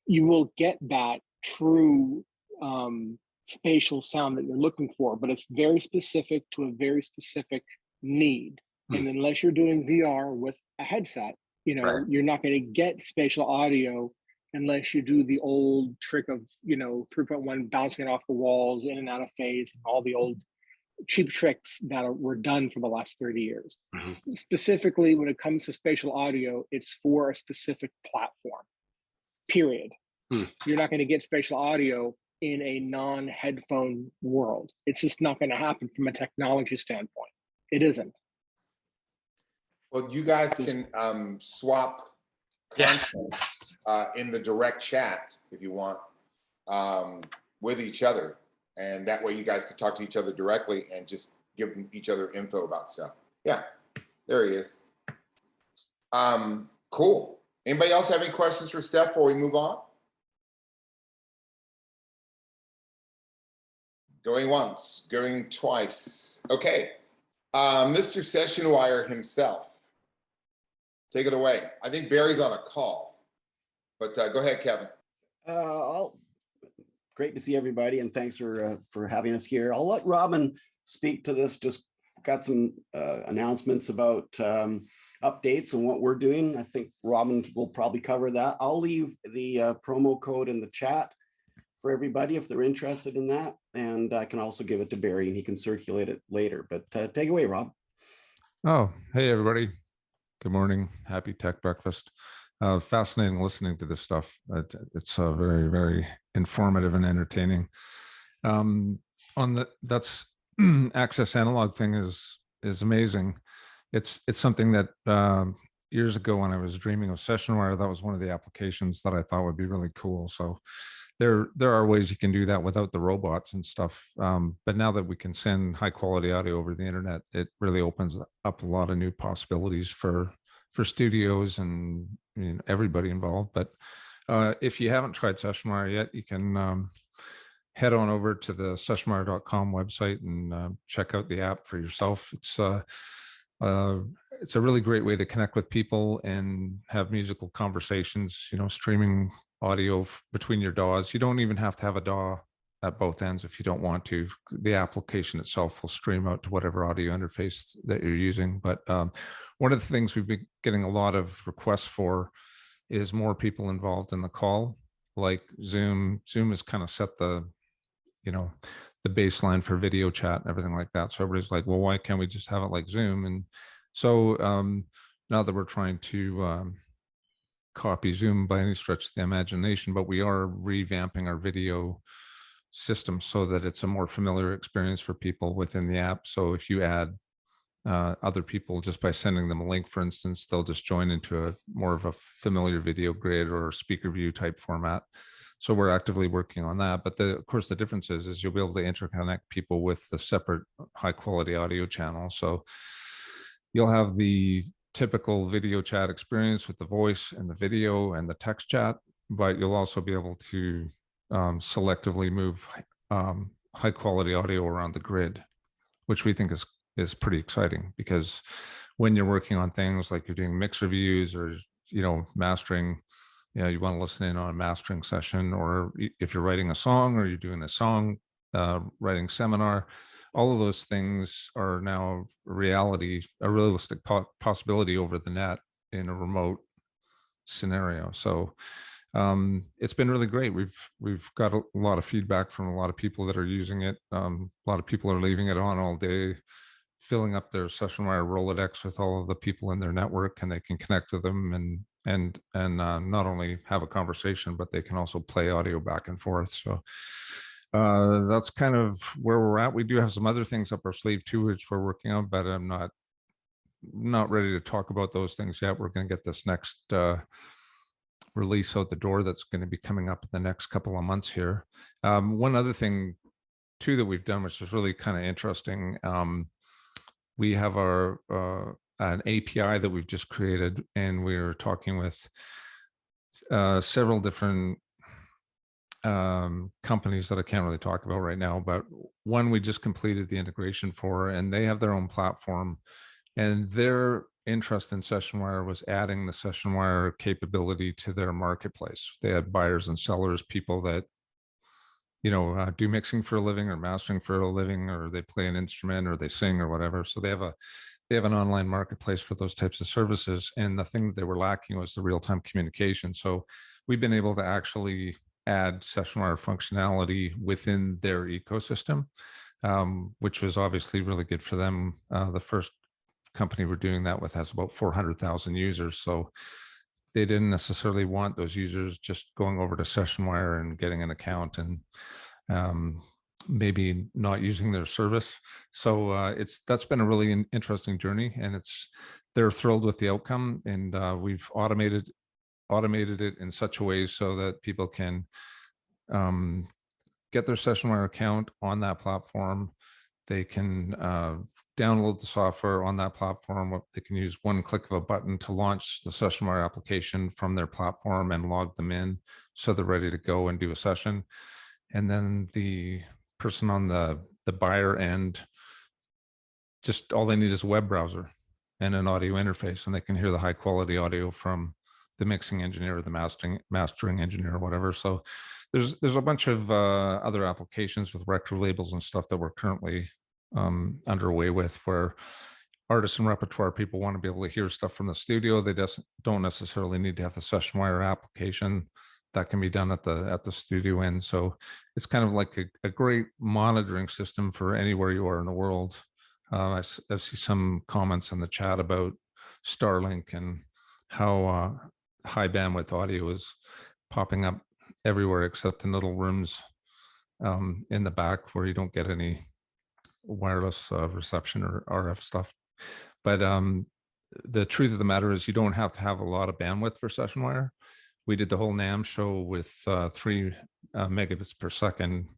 [SPEAKER 6] You will get that true spatial sound that you're looking for, but it's very specific to a very specific need. And unless you're doing VR with a headset, you're not going to get spatial audio unless you do the old trick of, 3.1 bouncing it off the walls, in and out of phase, and all the old cheap tricks that were done for the last 30 years.
[SPEAKER 4] Mhm.
[SPEAKER 6] Specifically, when it comes to spatial audio, it's for a specific platform, period.
[SPEAKER 4] Hmm.
[SPEAKER 6] You're not going to get spatial audio in a non-headphone world. It's just not going to happen from a technology standpoint. It isn't.
[SPEAKER 2] Well, you guys can swap content in the direct chat if you want with each other. And that way you guys can talk to each other directly and just give each other info about stuff. Yeah, there he is. Cool. Anybody else have any questions for Steph before we move on? Going once, going twice. Okay. Mr. Session Wire himself. Take it away. I think Barry's on a call, but go ahead, Kevin.
[SPEAKER 7] Great to see everybody, and thanks for having us here. I'll let Robin speak to this. Just got some announcements about updates and what we're doing. I think Robin will probably cover that. I'll leave the promo code in the chat for everybody if they're interested in that, and I can also give it to Barry and he can circulate it later. But take it away, Rob.
[SPEAKER 8] Oh, hey everybody. Good morning. Happy Tech Breakfast. Fascinating listening to this stuff. It's very, very informative and entertaining. That's Access Analog thing is amazing. It's something that years ago when I was dreaming of session wire, that was one of the applications that I thought would be really cool. So there are ways you can do that without the robots and stuff. But now that we can send high quality audio over the internet, it really opens up a lot of new possibilities for studios and everybody involved. But if you haven't tried SessionWire yet, you can head on over to the sessionwire.com website and check out the app for yourself. It's a really great way to connect with people and have musical conversations, streaming audio between your DAWs. You don't even have to have a DAW at both ends if you don't want to. The application itself will stream out to whatever audio interface that you're using. But one of the things we've been getting a lot of requests for is more people involved in the call, like Zoom. Zoom has kind of set the baseline for video chat and everything like that. So everybody's like, well, why can't we just have it like Zoom? And so now that we're trying to copy Zoom by any stretch of the imagination, but we are revamping our video system so that it's a more familiar experience for people within the app. So if you add other people just by sending them a link, for instance, they'll just join into a more of a familiar video grid or speaker view type format. So we're actively working on that. But of course, the difference is you'll be able to interconnect people with the separate high quality audio channel. So you'll have the typical video chat experience with the voice and the video and the text chat, but you'll also be able to selectively move high quality audio around the grid, which we think is pretty exciting, because when you're working on things like you're doing mix reviews or mastering, you want to listen in on a mastering session, or if you're writing a song or you're doing a song writing seminar, all of those things are now a realistic possibility over the net in a remote scenario. So it's been really great. We've got a lot of feedback from a lot of people that are using it. A lot of people are leaving it on all day, filling up their SessionWire Rolodex with all of the people in their network, and they can connect to them and not only have a conversation, but they can also play audio back and forth. So that's kind of where we're at. We do have some other things up our sleeve too, which we're working on, but I'm not ready to talk about those things yet. We're going to get this next release out the door that's going to be coming up in the next couple of months here. One other thing too that we've done, which is really kind of interesting, we have an API that we've just created, and we're talking with several different companies that I can't really talk about right now, but one we just completed the integration for, and they have their own platform, and their interest in SessionWire was adding the SessionWire capability to their marketplace. They had buyers and sellers, people that do mixing for a living or mastering for a living, or they play an instrument or they sing or whatever. So they have they have an online marketplace for those types of services. And the thing that they were lacking was the real-time communication. So we've been able to actually add SessionWire functionality within their ecosystem, which was obviously really good for them. The first company we're doing that with has about 400,000 users. So they didn't necessarily want those users just going over to SessionWire and getting an account and maybe not using their service. So that's been a really interesting journey, and they're thrilled with the outcome. And we've automated it in such a way so that people can get their SessionWire account on that platform. They can download the software on that platform. They can use one click of a button to launch the SessionWire application from their platform and log them in so they're ready to go and do a session. And then the person on the buyer end, just all they need is a web browser and an audio interface, and they can hear the high quality audio from the mixing engineer or the mastering engineer or whatever. So there's a bunch of other applications with record labels and stuff that we're currently underway with, where artists and repertoire people want to be able to hear stuff from the studio. They just don't necessarily need to have the SessionWire application. That can be done at the studio end. So it's kind of like a great monitoring system for anywhere you are in the world. I see some comments in the chat about Starlink and how high bandwidth audio is popping up everywhere except in little rooms in the back where you don't get any wireless reception or RF stuff. But the truth of the matter is you don't have to have a lot of bandwidth for SessionWire. We did the whole NAMM show with 3 megabits per second,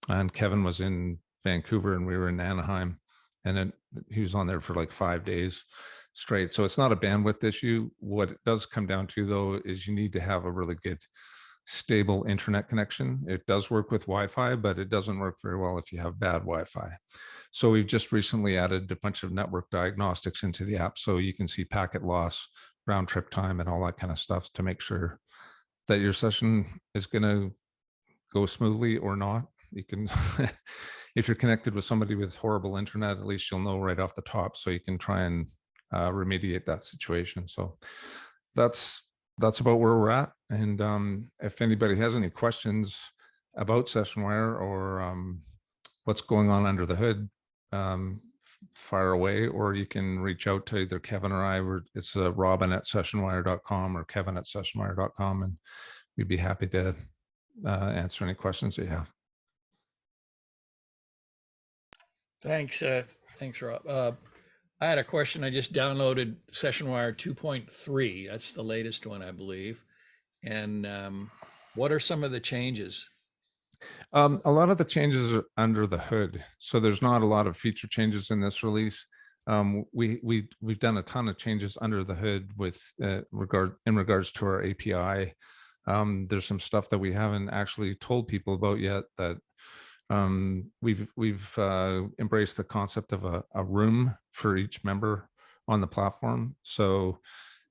[SPEAKER 8] and Kevin was in Vancouver and we were in Anaheim, and he was on there for like 5 days straight. So it's not a bandwidth issue. What it does come down to, though, is you need to have a really good stable internet connection. It does work with Wi-Fi, but it doesn't work very well if you have bad Wi-Fi. So we've just recently added a bunch of network diagnostics into the app, so you can see packet loss, round trip time, and all that kind of stuff to make sure that your session is going to go smoothly or not. You can, if you're connected with somebody with horrible internet, at least you'll know right off the top, so you can try and remediate that situation. So that's about where we're at. And if anybody has any questions about SessionWire or what's going on under the hood, fire away, or you can reach out to either Kevin or I. It's robin@sessionwire.com or kevin@sessionwire.com, and we'd be happy to answer any questions you have.
[SPEAKER 1] Thanks, Rob. I had a question. I just downloaded SessionWire 2.3. That's the latest one, I believe. And what are some of the changes?
[SPEAKER 8] A lot of the changes are under the hood, so there's not a lot of feature changes in this release. We've done a ton of changes under the hood with in regards to our API. There's some stuff that we haven't actually told people about yet that we've embraced the concept of a room for each member on the platform. So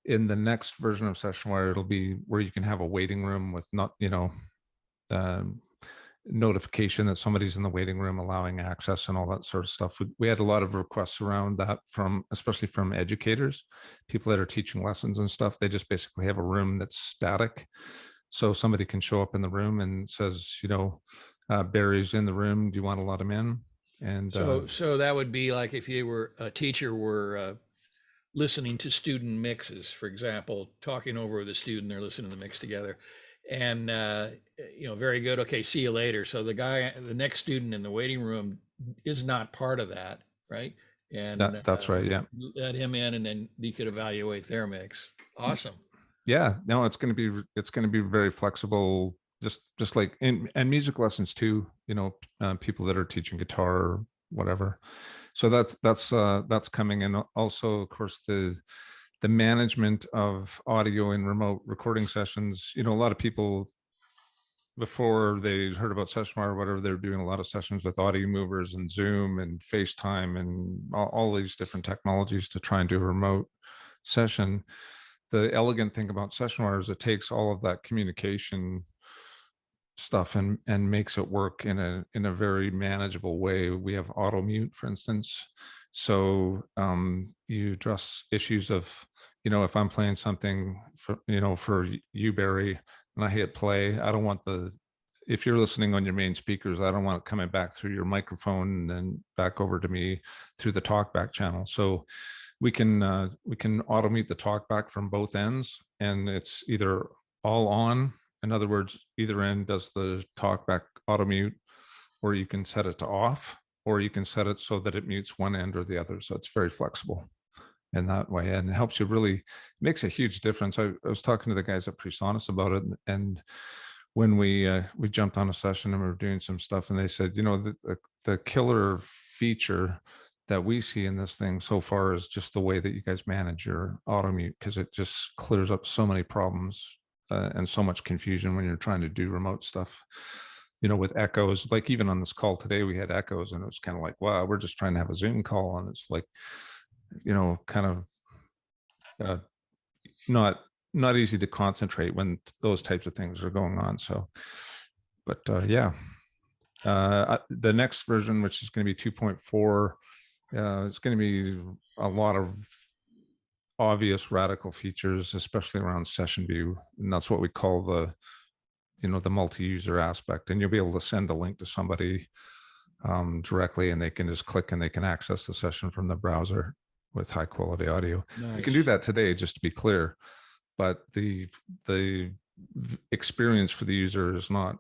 [SPEAKER 8] in the next version of SessionWire, it'll be where you can have a waiting room with notification that somebody's in the waiting room, allowing access and all that sort of stuff. We had a lot of requests around that especially from educators, people that are teaching lessons and stuff. They just basically have a room that's static. So somebody can show up in the room and says, Barry's in the room. Do you want to let him in? And
[SPEAKER 1] so that would be like if you were a teacher were listening to student mixes, for example, talking over with a student, they're listening to the mix together. And, very good. Okay, see you later. So the next student in the waiting room is not part of that, right? And
[SPEAKER 8] that's right. Yeah.
[SPEAKER 1] Let him in, and then you could evaluate their mix. Awesome.
[SPEAKER 8] Yeah. No, it's going to be very flexible, just like in music lessons too. People that are teaching guitar or whatever. So that's coming. And also, of course, the management of audio in remote recording sessions. A lot of people, before they heard about SessionWire or whatever, they're doing a lot of sessions with audio movers and Zoom and FaceTime and all these different technologies to try and do a remote session. The elegant thing about SessionWire is it takes all of that communication stuff and makes it work in a very manageable way. We have auto mute, for instance. So you address issues of, you know, if I'm playing something for, you know, for you, Barry, and I hit play, I don't want if you're listening on your main speakers, I don't want it coming back through your microphone and then back over to me through the talkback channel. So we can auto mute the talkback from both ends, and it's either all on. In other words, either end does the talkback auto mute, or you can set it to off, or you can set it so that it mutes one end or the other. So it's very flexible in that way, and it helps you really, makes a huge difference. I was talking to the guys at PreSonus about it, and when we jumped on a session and we were doing some stuff, and they said, you know, the killer feature that we see in this thing so far is just the way that you guys manage your auto mute, because it just clears up so many problems and so much confusion when you're trying to do remote stuff, you know, with echoes. Like even on this call today, we had echoes, and it was kind of like, wow, we're just trying to have a Zoom call, and it's like, you know, kind of not easy to concentrate when those types of things are going on. So, but yeah, the next version, which is going to be 2.4, it's going to be a lot of obvious radical features, especially around session view. And that's what we call the, you know, the multi-user aspect. And you'll be able to send a link to somebody directly, and they can just click and they can access the session from the browser with high quality audio.
[SPEAKER 1] Nice.
[SPEAKER 8] You can do that today, just to be clear, but the experience for the user is not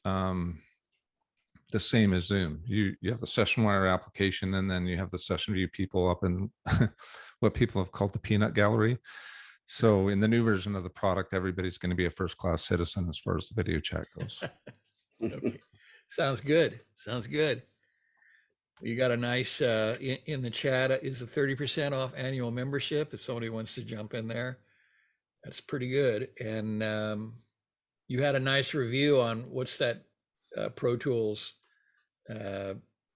[SPEAKER 8] the same as Zoom. You have the SessionWire application, and then you have the session view people up in what people have called the peanut gallery. So in the new version of the product, everybody's going to be a first-class citizen as far as the video chat goes.
[SPEAKER 1] Okay. Sounds good. Sounds good. You got a nice, in the chat, is a 30% off annual membership if somebody wants to jump in there. That's pretty good. And you had a nice review on what's that Pro Tools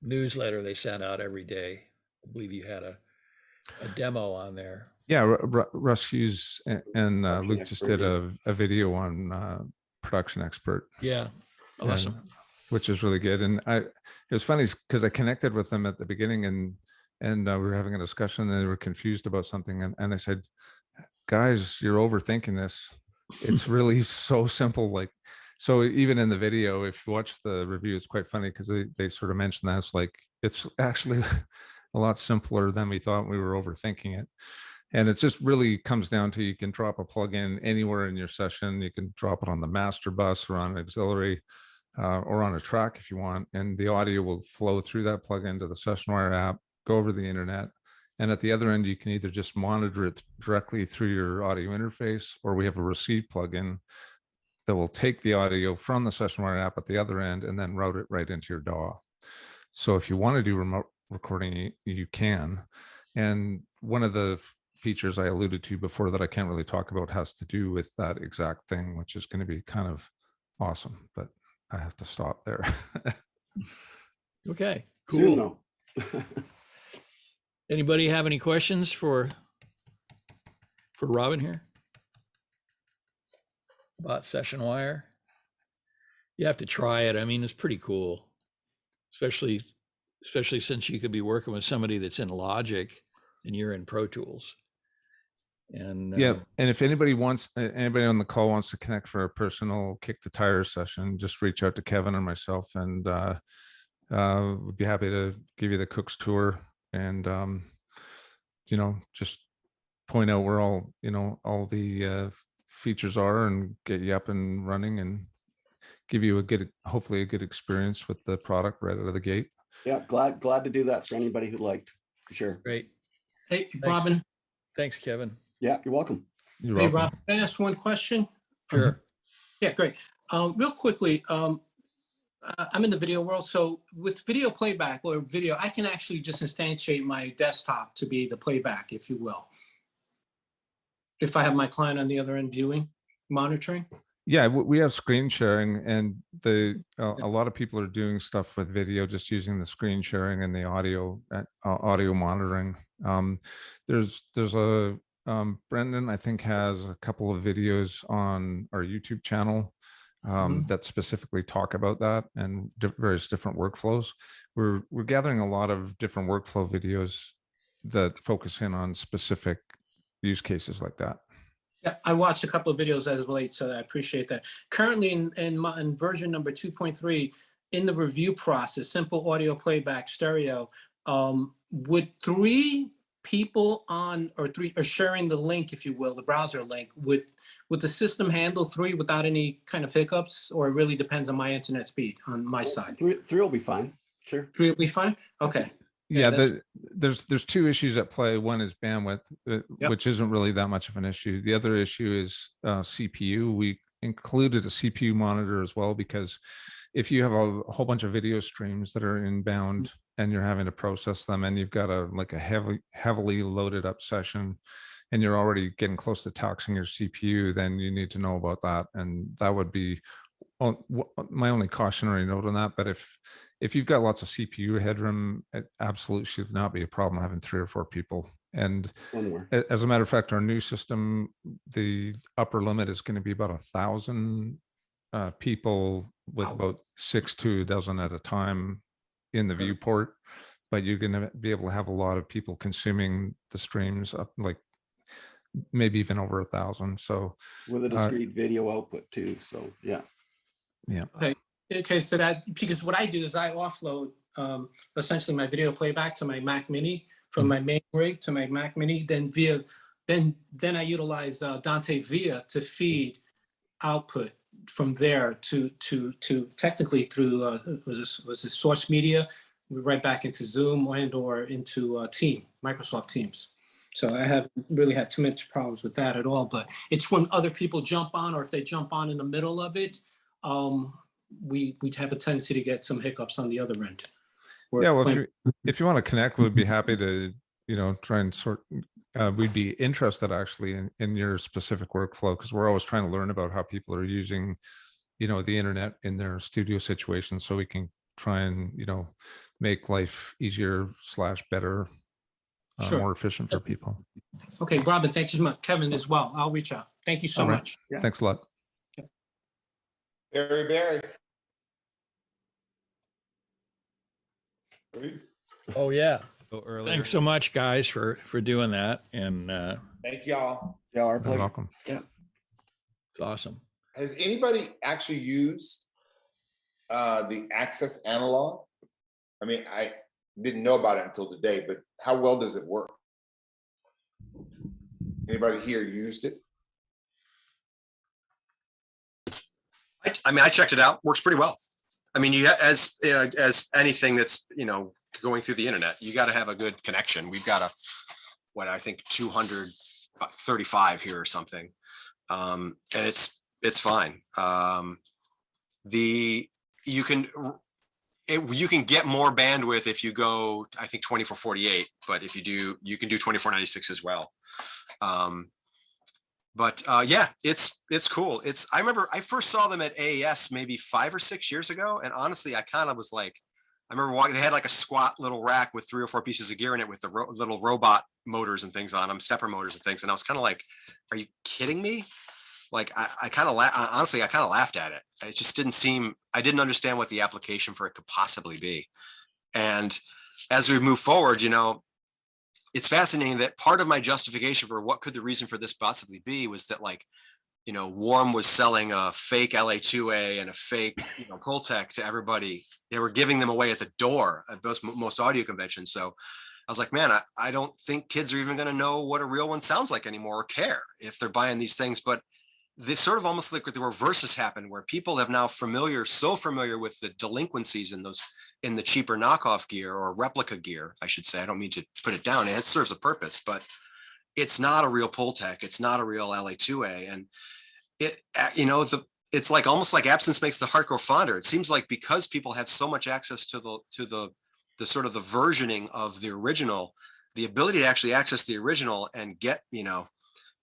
[SPEAKER 1] newsletter they send out every day. I believe you had a demo on there.
[SPEAKER 8] Yeah, Russ Hughes and Luke just did a video on Production Expert.
[SPEAKER 1] Yeah, awesome.
[SPEAKER 8] Which is really good. And it was funny because I connected with them at the beginning, and we were having a discussion, and they were confused about something. And I said, guys, you're overthinking this. It's really so simple. Like, so even in the video, if you watch the review, it's quite funny because they sort of mentioned that it's like, it's actually a lot simpler than we thought. We were overthinking it. And it just really comes down to, you can drop a plugin anywhere in your session. You can drop it on the master bus or on an auxiliary or on a track if you want. And the audio will flow through that plugin to the SessionWire app, go over the internet. And at the other end, you can either just monitor it directly through your audio interface, or we have a receive plugin that will take the audio from the SessionWire app at the other end and then route it right into your DAW. So if you want to do remote recording, you can. And one of the features I alluded to before that I can't really talk about has to do with that exact thing, which is going to be kind of awesome, but I have to stop there.
[SPEAKER 1] Okay,
[SPEAKER 7] Soon,
[SPEAKER 1] cool.
[SPEAKER 7] though.
[SPEAKER 1] Anybody have any questions for Robin here about SessionWire? You have to try it. I mean, it's pretty cool, especially since you could be working with somebody that's in Logic and you're in Pro Tools. And
[SPEAKER 8] yeah, and if anybody on the call wants to connect for a personal kick the tires session, just reach out to Kevin or myself, and we'd be happy to give you the Cook's tour and you know, just point out where all the features are and get you up and running and give you hopefully a good experience with the product right out of the gate.
[SPEAKER 7] Yeah, glad to do that for anybody who liked, for sure.
[SPEAKER 1] Great.
[SPEAKER 9] Hey,
[SPEAKER 1] Thanks.
[SPEAKER 9] Robin.
[SPEAKER 1] Thanks, Kevin.
[SPEAKER 7] Yeah, you're welcome.
[SPEAKER 8] You're
[SPEAKER 9] Hey,
[SPEAKER 8] welcome.
[SPEAKER 9] Rob, can I ask one question?
[SPEAKER 1] Sure.
[SPEAKER 9] Yeah, great. Real quickly, I'm in the video world. So with video playback or video, I can actually just instantiate my desktop to be the playback, if you will. If I have my client on the other end viewing, monitoring.
[SPEAKER 8] Yeah, we have screen sharing, and a lot of people are doing stuff with video, just using the screen sharing and the audio monitoring. There's a Brendan, I think, has a couple of videos on our YouTube channel that specifically talk about that and various different workflows. We're gathering a lot of different workflow videos that focus in on specific use cases like that.
[SPEAKER 9] Yeah, I watched a couple of videos as of late, so I appreciate that. Currently in version number 2.3, in the review process, simple audio playback stereo, would 3 people on or sharing the link, if you will, the browser link, would the system handle 3 without any kind of hiccups, or it really depends on my internet speed on my side?
[SPEAKER 7] 3 will be fine. Sure.
[SPEAKER 9] 3 will be fine. Okay.
[SPEAKER 8] Yeah,
[SPEAKER 9] that's-
[SPEAKER 8] there's 2 issues at play. One is bandwidth,
[SPEAKER 9] Yep.
[SPEAKER 8] which isn't really that much of an issue. The other issue is CPU. We included a CPU monitor as well, because if you have a whole bunch of video streams that are inbound and you're having to process them, and you've got a heavily loaded up session, and you're already getting close to taxing your CPU, then you need to know about that. And that would be my only cautionary note on that. But if you've got lots of CPU headroom, it absolutely should not be a problem having 3 or 4 people. And as a matter of fact, our new system, the upper limit is going to be about 1,000 people with about 6 to a dozen at a time in the viewport. But you're going to be able to have a lot of people consuming the streams, up like maybe even over 1,000. So
[SPEAKER 7] with a discrete video output too. So yeah.
[SPEAKER 9] Okay, so that, because what I do is I offload essentially my video playback to my Mac Mini from my main rig to my Mac Mini, then I utilize Dante Via to feed output from there to technically through was this Source Media, right back into Zoom or into Microsoft Teams. So I really have too much problems with that at all. But it's when other people jump on, or if they jump on in the middle of it, we have a tendency to get some hiccups on the other end.
[SPEAKER 8] Yeah, well, if you want to connect, we'd be happy to, try and sort. We'd be interested actually in your specific workflow, because we're always trying to learn about how people are using, the internet in their studio situations, so we can try and make life easier / better,
[SPEAKER 9] Sure.
[SPEAKER 8] more efficient for people.
[SPEAKER 9] Okay, Robin, thank you so much. Kevin as well. I'll reach out. Thank you so much.
[SPEAKER 7] Yeah.
[SPEAKER 8] Thanks a lot.
[SPEAKER 2] Barry.
[SPEAKER 1] Oh, yeah.
[SPEAKER 10] Earlier.
[SPEAKER 1] Thanks so much, guys, for doing that. And
[SPEAKER 2] Thank y'all.
[SPEAKER 7] Yeah, our
[SPEAKER 8] You're
[SPEAKER 7] pleasure.
[SPEAKER 8] welcome.
[SPEAKER 7] Yeah.
[SPEAKER 1] it's awesome.
[SPEAKER 2] Has anybody actually used the Access Analog? I mean, I didn't know about it until today, but how well does it work? Anybody here used it?
[SPEAKER 4] I checked it out. Works pretty well. I mean, as anything that's going through the internet, you got to have a good connection. We've got I think 235 here or something, and it's fine. You can get more bandwidth if you go, I think 2448, but if you can do 2496 as well. Yeah, it's cool. I remember I first saw them at AES maybe 5 or 6 years ago. And honestly, I kind of was like, I remember walking, they had like a squat little rack with 3 or 4 pieces of gear in it with the little robot motors and things on them, stepper motors and things. And I was kind of like, are you kidding me? Like, I kind of honestly, I kind of laughed at it. It just didn't seem, I didn't understand what the application for it could possibly be. And as we move forward, it's fascinating that part of my justification for what could the reason for this possibly be was that, like, Warm was selling a fake LA2A and a fake, Pultec to everybody. They were giving them away at the door at most audio conventions. So I was like, man, I don't think kids are even going to know what a real one sounds like anymore or care if they're buying these things. But this sort of almost like the reverse has happened, where people have now so familiar with the delinquencies in the cheaper knockoff gear or replica gear, I should say. I don't mean to put it down. It serves a purpose, but it's not a real Pultec. It's not a real LA2A. And it's like almost like absence makes the heart grow fonder. It seems like because people have so much access to the sort of the versioning of the original, the ability to actually access the original and get,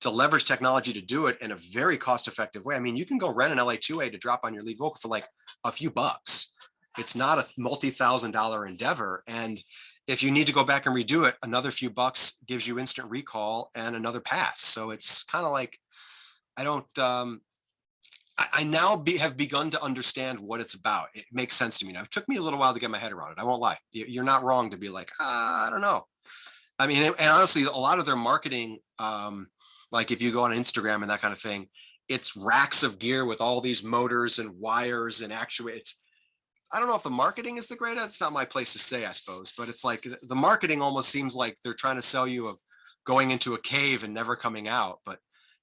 [SPEAKER 4] to leverage technology to do it in a very cost-effective way. I mean, you can go rent an LA2A to drop on your lead vocal for like a few bucks. It's not a multi-$1,000 endeavor. And if you need to go back and redo it, another few bucks gives you instant recall and another pass. So it's kind of like, I I now have begun to understand what it's about. It makes sense to me now. It took me a little while to get my head around it. I won't lie. You're not wrong to be like, I don't know. I mean, and honestly, a lot of their marketing, like if you go on Instagram and that kind of thing, it's racks of gear with all these motors and wires and actuators. I don't know if the marketing is the greatest. It's not my place to say, I suppose, but it's like the marketing almost seems like they're trying to sell you of going into a cave and never coming out, but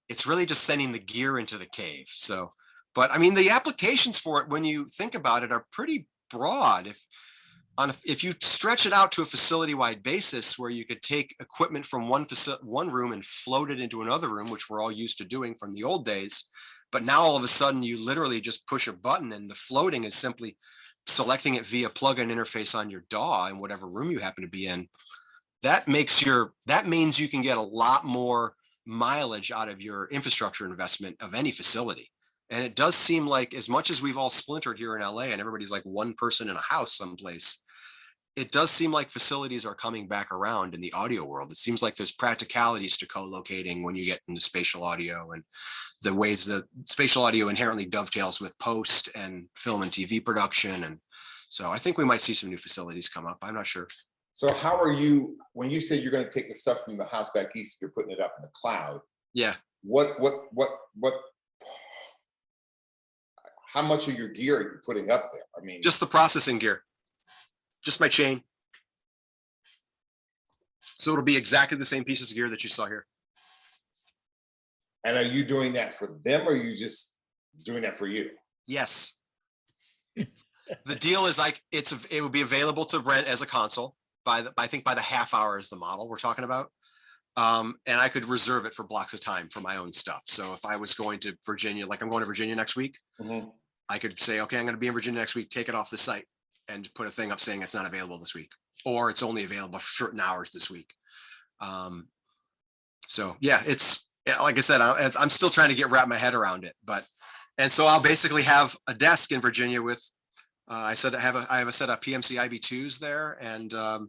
[SPEAKER 4] it's really just sending the gear into the cave. So, but I mean, the applications for it, when you think about it, are pretty broad. If you stretch it out to a facility-wide basis where you could take equipment from one room and float it into another room, which we're all used to doing from the old days, but now all of a sudden you literally just push a button and the floating is simply selecting it via plug-in interface on your DAW in whatever room you happen to be in. That means you can get a lot more mileage out of your infrastructure investment of any facility. And it does seem like, as much as we've all splintered here in LA and everybody's like one person in a house someplace, it does seem like facilities are coming back around in the audio world. It seems like there's practicalities to co-locating when you get into spatial audio, and the ways that spatial audio inherently dovetails with post and film and TV production. And so I think we might see some new facilities come up. I'm not sure.
[SPEAKER 2] So how are you, when you say you're going to take the stuff from the house back east, you're putting it up in the cloud?
[SPEAKER 4] Yeah.
[SPEAKER 2] How much of your gear are you putting up there? I mean,
[SPEAKER 4] just the processing gear, just my chain. So it'll be exactly the same pieces of gear that you saw here.
[SPEAKER 2] And are you doing that for them, or are you just doing that for you?
[SPEAKER 4] Yes. The deal is like, it would be available to rent as a console I think by the half hour is the model we're talking about. And I could reserve it for blocks of time for my own stuff. So if I was going to Virginia, like I'm going to Virginia next week, I could say, okay, I'm going to be in Virginia next week, take it off the site and put a thing up saying it's not available this week, or it's only available for certain hours this week. So yeah, it's, like I said, I'm still trying to wrap my head around it, and so I'll basically have a desk in Virginia with, I have a set of PMC IB2s there, and I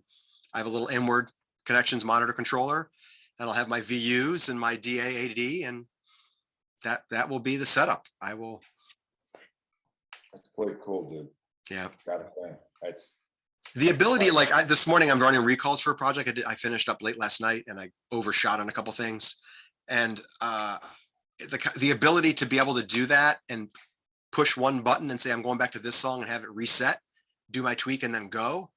[SPEAKER 4] have a little inward connections monitor controller, and I'll have my VUs and my DA/AD, and that will be the setup.
[SPEAKER 2] That's pretty cool, dude.
[SPEAKER 4] Yeah.
[SPEAKER 2] That's
[SPEAKER 4] the ability. Like this morning, I'm running recalls for a project. I finished up late last night, and I overshot on a couple things, and the ability to be able to do that and push one button and say, I'm going back to this song, and have it reset, do my tweak, and then go.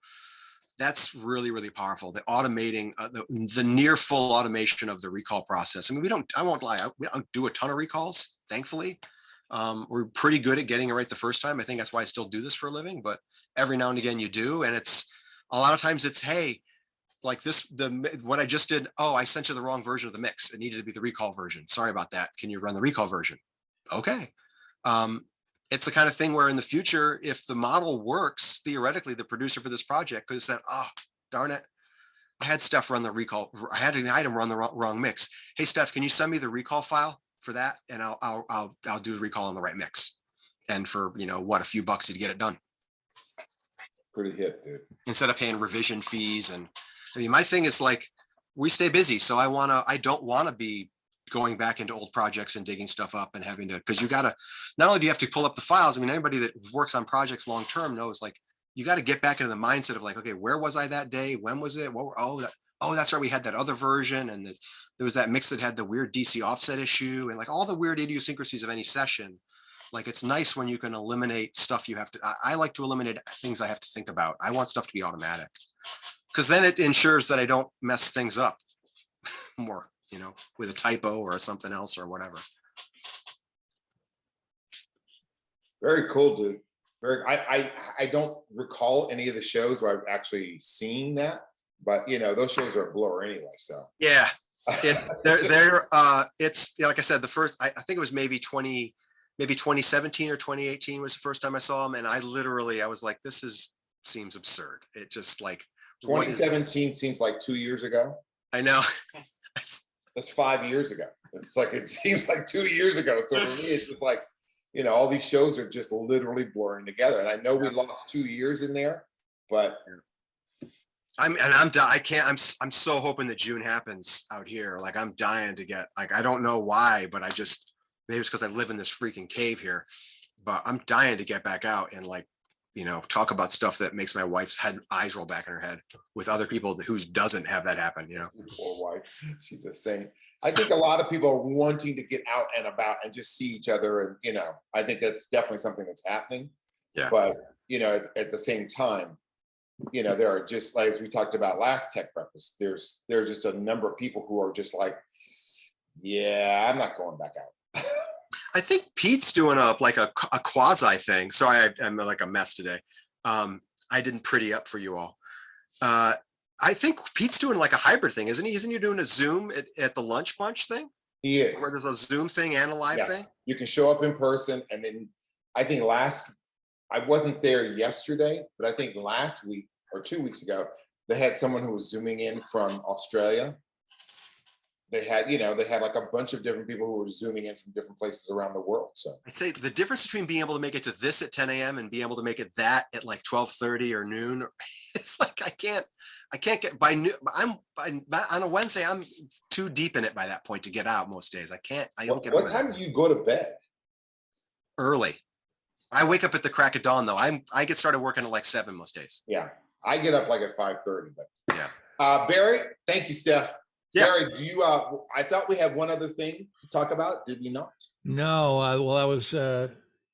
[SPEAKER 4] That's really, really powerful. The automating, the near full automation of the recall process. I mean, I won't lie, we don't do a ton of recalls, thankfully. We're pretty good at getting it right the first time. I think that's why I still do this for a living, but every now and again you do. And it's a lot of times it's, hey, like what I just did. Oh, I sent you the wrong version of the mix. It needed to be the recall version. Sorry about that. Can you run the recall version? Okay. It's the kind of thing where in the future, if the model works, theoretically, the producer for this project could have said, oh, darn it, I had Steph run the recall. I had an item run the wrong mix. Hey, Steph, can you send me the recall file for that? And I'll do the recall on the right mix. And for, a few bucks to get it done.
[SPEAKER 2] pretty hip, dude.
[SPEAKER 4] Instead of paying revision fees. And I mean, my thing is like, we stay busy. So I don't want to be going back into old projects and digging stuff up and having to, because you got to, not only do you have to pull up the files, I mean, anybody that works on projects long-term knows, like, you got to get back into the mindset of like, okay, where was I that day? When was it? That's right. We had that other version. And there was that mix that had the weird DC offset issue and like all the weird idiosyncrasies of any session. Like, it's nice when you can eliminate stuff you have to, I like to eliminate things I have to think about. I want stuff to be automatic, because then it ensures that I don't mess things up more, with a typo or something else or whatever.
[SPEAKER 2] Very cool, dude. I don't recall any of the shows where I've actually seen that, but those shows are a blur anyway. So
[SPEAKER 4] yeah, it's like I said, the first, I think it was maybe 2017 or 2018 was the first time I saw them, and I was like, this seems absurd. It just like
[SPEAKER 2] 2017 seems like 2 years ago.
[SPEAKER 4] I know.
[SPEAKER 2] That's 5 years ago. It's like, it seems like 2 years ago. So for me, it's just like, all these shows are just literally blurring together. And I know we lost 2 years in there, but
[SPEAKER 4] I'm so hoping that June happens out here. Like, I'm dying to get, like, I don't know why, but maybe it's because I live in this freaking cave here, but I'm dying to get back out and like, you know, talk about stuff that makes my wife's eyes roll back in her head with other people who doesn't have that happen, you know.
[SPEAKER 2] Poor wife, she's the same. I think a lot of people are wanting to get out and about and just see each other, and you know, I think that's definitely something that's happening.
[SPEAKER 4] Yeah.
[SPEAKER 2] But you know, at the same time, you know, there are just like as we talked about last Tech Breakfast, there's just a number of people who are just like, yeah, I'm not going back out.
[SPEAKER 4] I think Pete's doing a quasi thing. Sorry, I'm like a mess today. I didn't pretty up for you all. I think Pete's doing like a hybrid thing, isn't he? Isn't he doing a Zoom at the lunch bunch thing?
[SPEAKER 2] He is.
[SPEAKER 4] Where there's a Zoom thing and a live
[SPEAKER 2] Yeah.
[SPEAKER 4] thing?
[SPEAKER 2] You can show up in person, and then I think I wasn't there yesterday, but I think last week or 2 weeks ago, they had someone who was Zooming in from Australia. They had like a bunch of different people who were Zooming in from different places around the world. So
[SPEAKER 4] I'd say the difference between being able to make it to this at 10 a.m. and being able to make it that at like 12:30 or noon, it's like I can't get by noon. On a Wednesday, I'm too deep in it by that point to get out most days. I don't get
[SPEAKER 2] what
[SPEAKER 4] over
[SPEAKER 2] time
[SPEAKER 4] that.
[SPEAKER 2] do you go to bed?
[SPEAKER 4] Early. I wake up at the crack of dawn though. I get started working at like 7 most days.
[SPEAKER 2] Yeah, I get up like at 5:30. But
[SPEAKER 4] yeah.
[SPEAKER 2] Barry, thank you, Steph.
[SPEAKER 4] Yeah.
[SPEAKER 2] Barry, do you? I thought we had one other thing to talk about. Did we not?
[SPEAKER 1] No, well, that was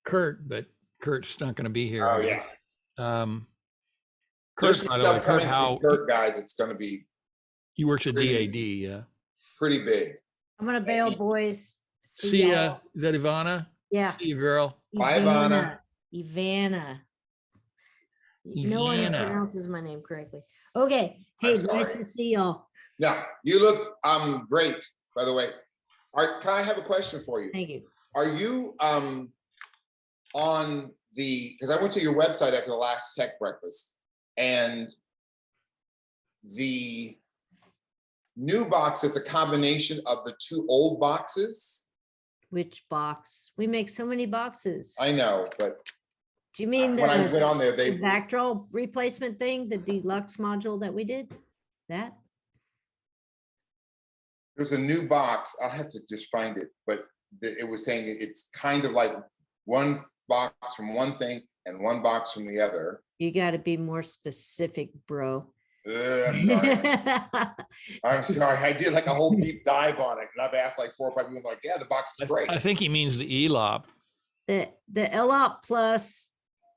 [SPEAKER 1] Kurt, but Kurt's not going to be here.
[SPEAKER 2] Oh
[SPEAKER 1] I
[SPEAKER 2] yeah.
[SPEAKER 1] guess.
[SPEAKER 2] There's
[SPEAKER 1] Kurt,
[SPEAKER 2] some
[SPEAKER 1] by the way,
[SPEAKER 2] stuff coming
[SPEAKER 1] Kurt,
[SPEAKER 2] from Kurt, guys. It's going to be
[SPEAKER 1] he works at
[SPEAKER 2] pretty-
[SPEAKER 1] DAD. Yeah.
[SPEAKER 2] pretty big.
[SPEAKER 5] I'm gonna bail, boys.
[SPEAKER 1] See ya.
[SPEAKER 5] y'all.
[SPEAKER 1] Is that Ivana?
[SPEAKER 5] Yeah.
[SPEAKER 1] See you, girl.
[SPEAKER 2] Bye, Ivana.
[SPEAKER 5] Ivana. No one
[SPEAKER 1] Ivana.
[SPEAKER 5] pronounces my name correctly. Okay. Hey,
[SPEAKER 2] I'm
[SPEAKER 5] nice
[SPEAKER 2] sorry.
[SPEAKER 5] to see y'all.
[SPEAKER 2] Yeah, you look great, by the way. Can I have a question for you?
[SPEAKER 5] Thank you.
[SPEAKER 2] Are you on because I went to your website after the last Tech Breakfast, and the new box is a combination of the two old boxes?
[SPEAKER 5] Which box? We make so many boxes.
[SPEAKER 2] I know, but
[SPEAKER 5] Do you mean
[SPEAKER 2] when I went on there,
[SPEAKER 5] the
[SPEAKER 2] they
[SPEAKER 5] backdraw replacement thing, the deluxe module that we did? That?
[SPEAKER 2] there's a new box. I'll have to just find it, but it was saying it's kind of like one box from one thing and one box from the other.
[SPEAKER 5] You got to be more specific, bro.
[SPEAKER 2] I'm sorry. I'm sorry. I did like a whole deep dive on it, and I've asked like 4 or 5 people, like, yeah, the box is great.
[SPEAKER 1] I think he means the ELOP.
[SPEAKER 5] The LOP Plus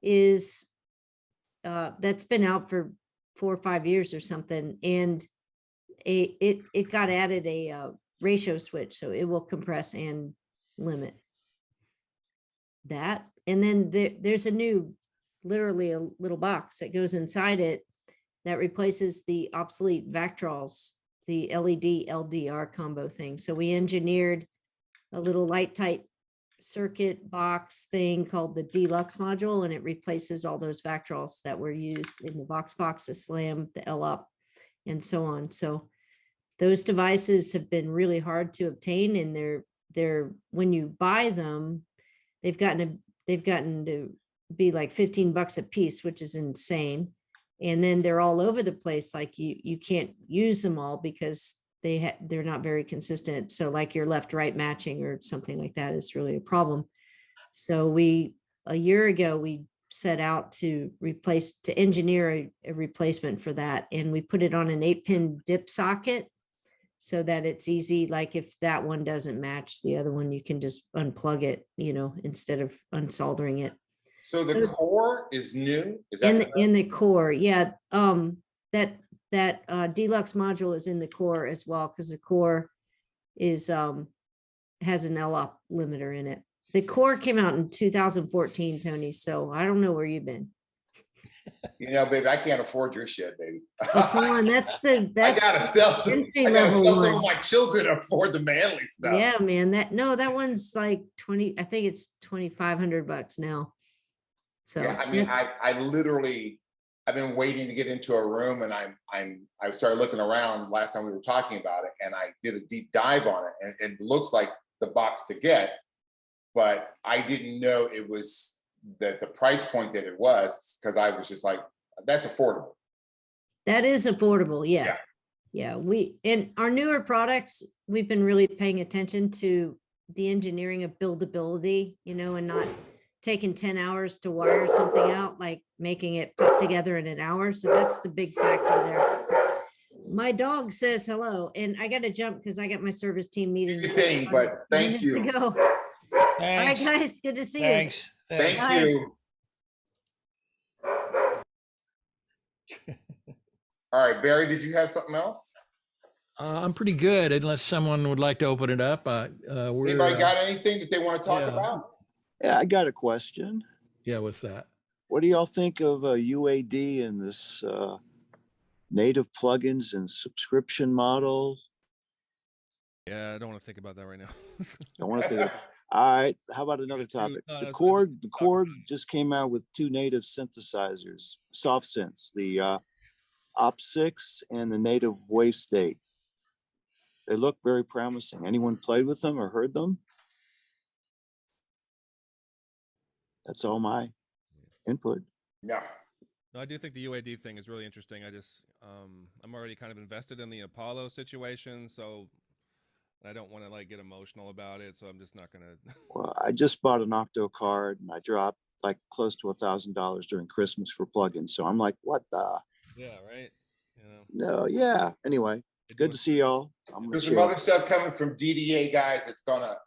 [SPEAKER 5] is that's been out for 4 or 5 years or something, and it got added a ratio switch, so it will compress and limit that. And then there's a new, literally a little box that goes inside it that replaces the obsolete Vactrols, the LED LDR combo thing. So we engineered a little light tight circuit box thing called the deluxe module, and it replaces all those Vactrols that were used in the box, the SLAM, the LOP, and so on. So those devices have been really hard to obtain, and they're when you buy them, they've gotten to be like $15 a piece, which is insane. And then they're all over the place. Like you can't use them all because they're not very consistent. So like your left-right matching or something like that is really a problem. So a year ago, we set out to engineer a replacement for that. And we put it on an 8-pin dip socket so that it's easy. Like if that one doesn't match the other one, you can just unplug it, instead of unsoldering it.
[SPEAKER 2] So the core is new? Is that
[SPEAKER 5] In the core, yeah. That deluxe module is in the core as well, because the core has an LOP limiter in it. The core came out in 2014, Tony, so I don't know where you've been.
[SPEAKER 2] Baby, I can't afford your shit, baby.
[SPEAKER 5] Oh, come on, that's
[SPEAKER 2] I gotta sell some.
[SPEAKER 5] entry
[SPEAKER 2] I gotta
[SPEAKER 5] level
[SPEAKER 2] sell some
[SPEAKER 5] one.
[SPEAKER 2] of my children to afford the manly stuff.
[SPEAKER 5] Yeah, man, that one's like 20, I think it's $2,500 now. So
[SPEAKER 2] Yeah, I mean, I literally, I've been waiting to get into a room, and I started looking around last time we were talking about it, and I did a deep dive on it, and it looks like the box to get, but I didn't know it was the price point that it was, because I was just like, that's affordable.
[SPEAKER 5] that is affordable. Yeah. We, in our newer products, we've been really paying attention to the engineering of buildability, you know, and not taking 10 hours to wire something out, like making it put together in an hour. So that's the big factor there. My dog says hello, and I got to jump because I got my service team meeting.
[SPEAKER 2] Good thing, but thank
[SPEAKER 5] minutes
[SPEAKER 2] you.
[SPEAKER 5] ago. All right,
[SPEAKER 1] Thanks.
[SPEAKER 5] guys, good to see you.
[SPEAKER 1] Thanks.
[SPEAKER 2] Thank
[SPEAKER 5] Bye.
[SPEAKER 2] you. All right, Barry, did you have something else?
[SPEAKER 1] I'm pretty good unless someone would like to open it up.
[SPEAKER 2] Anybody got anything that they want to talk
[SPEAKER 1] yeah.
[SPEAKER 2] about?
[SPEAKER 10] Yeah, I got a question.
[SPEAKER 1] Yeah, with that.
[SPEAKER 10] What do y'all think of UAD and this native plugins and subscription models?
[SPEAKER 11] Yeah, I don't want to think about that right now.
[SPEAKER 10] I want to think. All right, how about another topic? The Korg just came out with 2 native synthesizers, soft synths, the Op6 and the native Wave State. They look very promising. Anyone played with them or heard them? That's all my input.
[SPEAKER 2] No.
[SPEAKER 11] No, I do think the UAD thing is really interesting. I'm already kind of invested in the Apollo situation, so I don't want to like get emotional about it. So I'm just not gonna.
[SPEAKER 10] Well, I just bought an Octo card and I dropped like close to $1,000 during Christmas for plugins. So I'm like, what the?
[SPEAKER 11] Yeah, right. You
[SPEAKER 10] No,
[SPEAKER 11] know.
[SPEAKER 10] yeah. Anyway, good to see y'all.
[SPEAKER 2] There's some other stuff coming from DDA guys. It's DAD.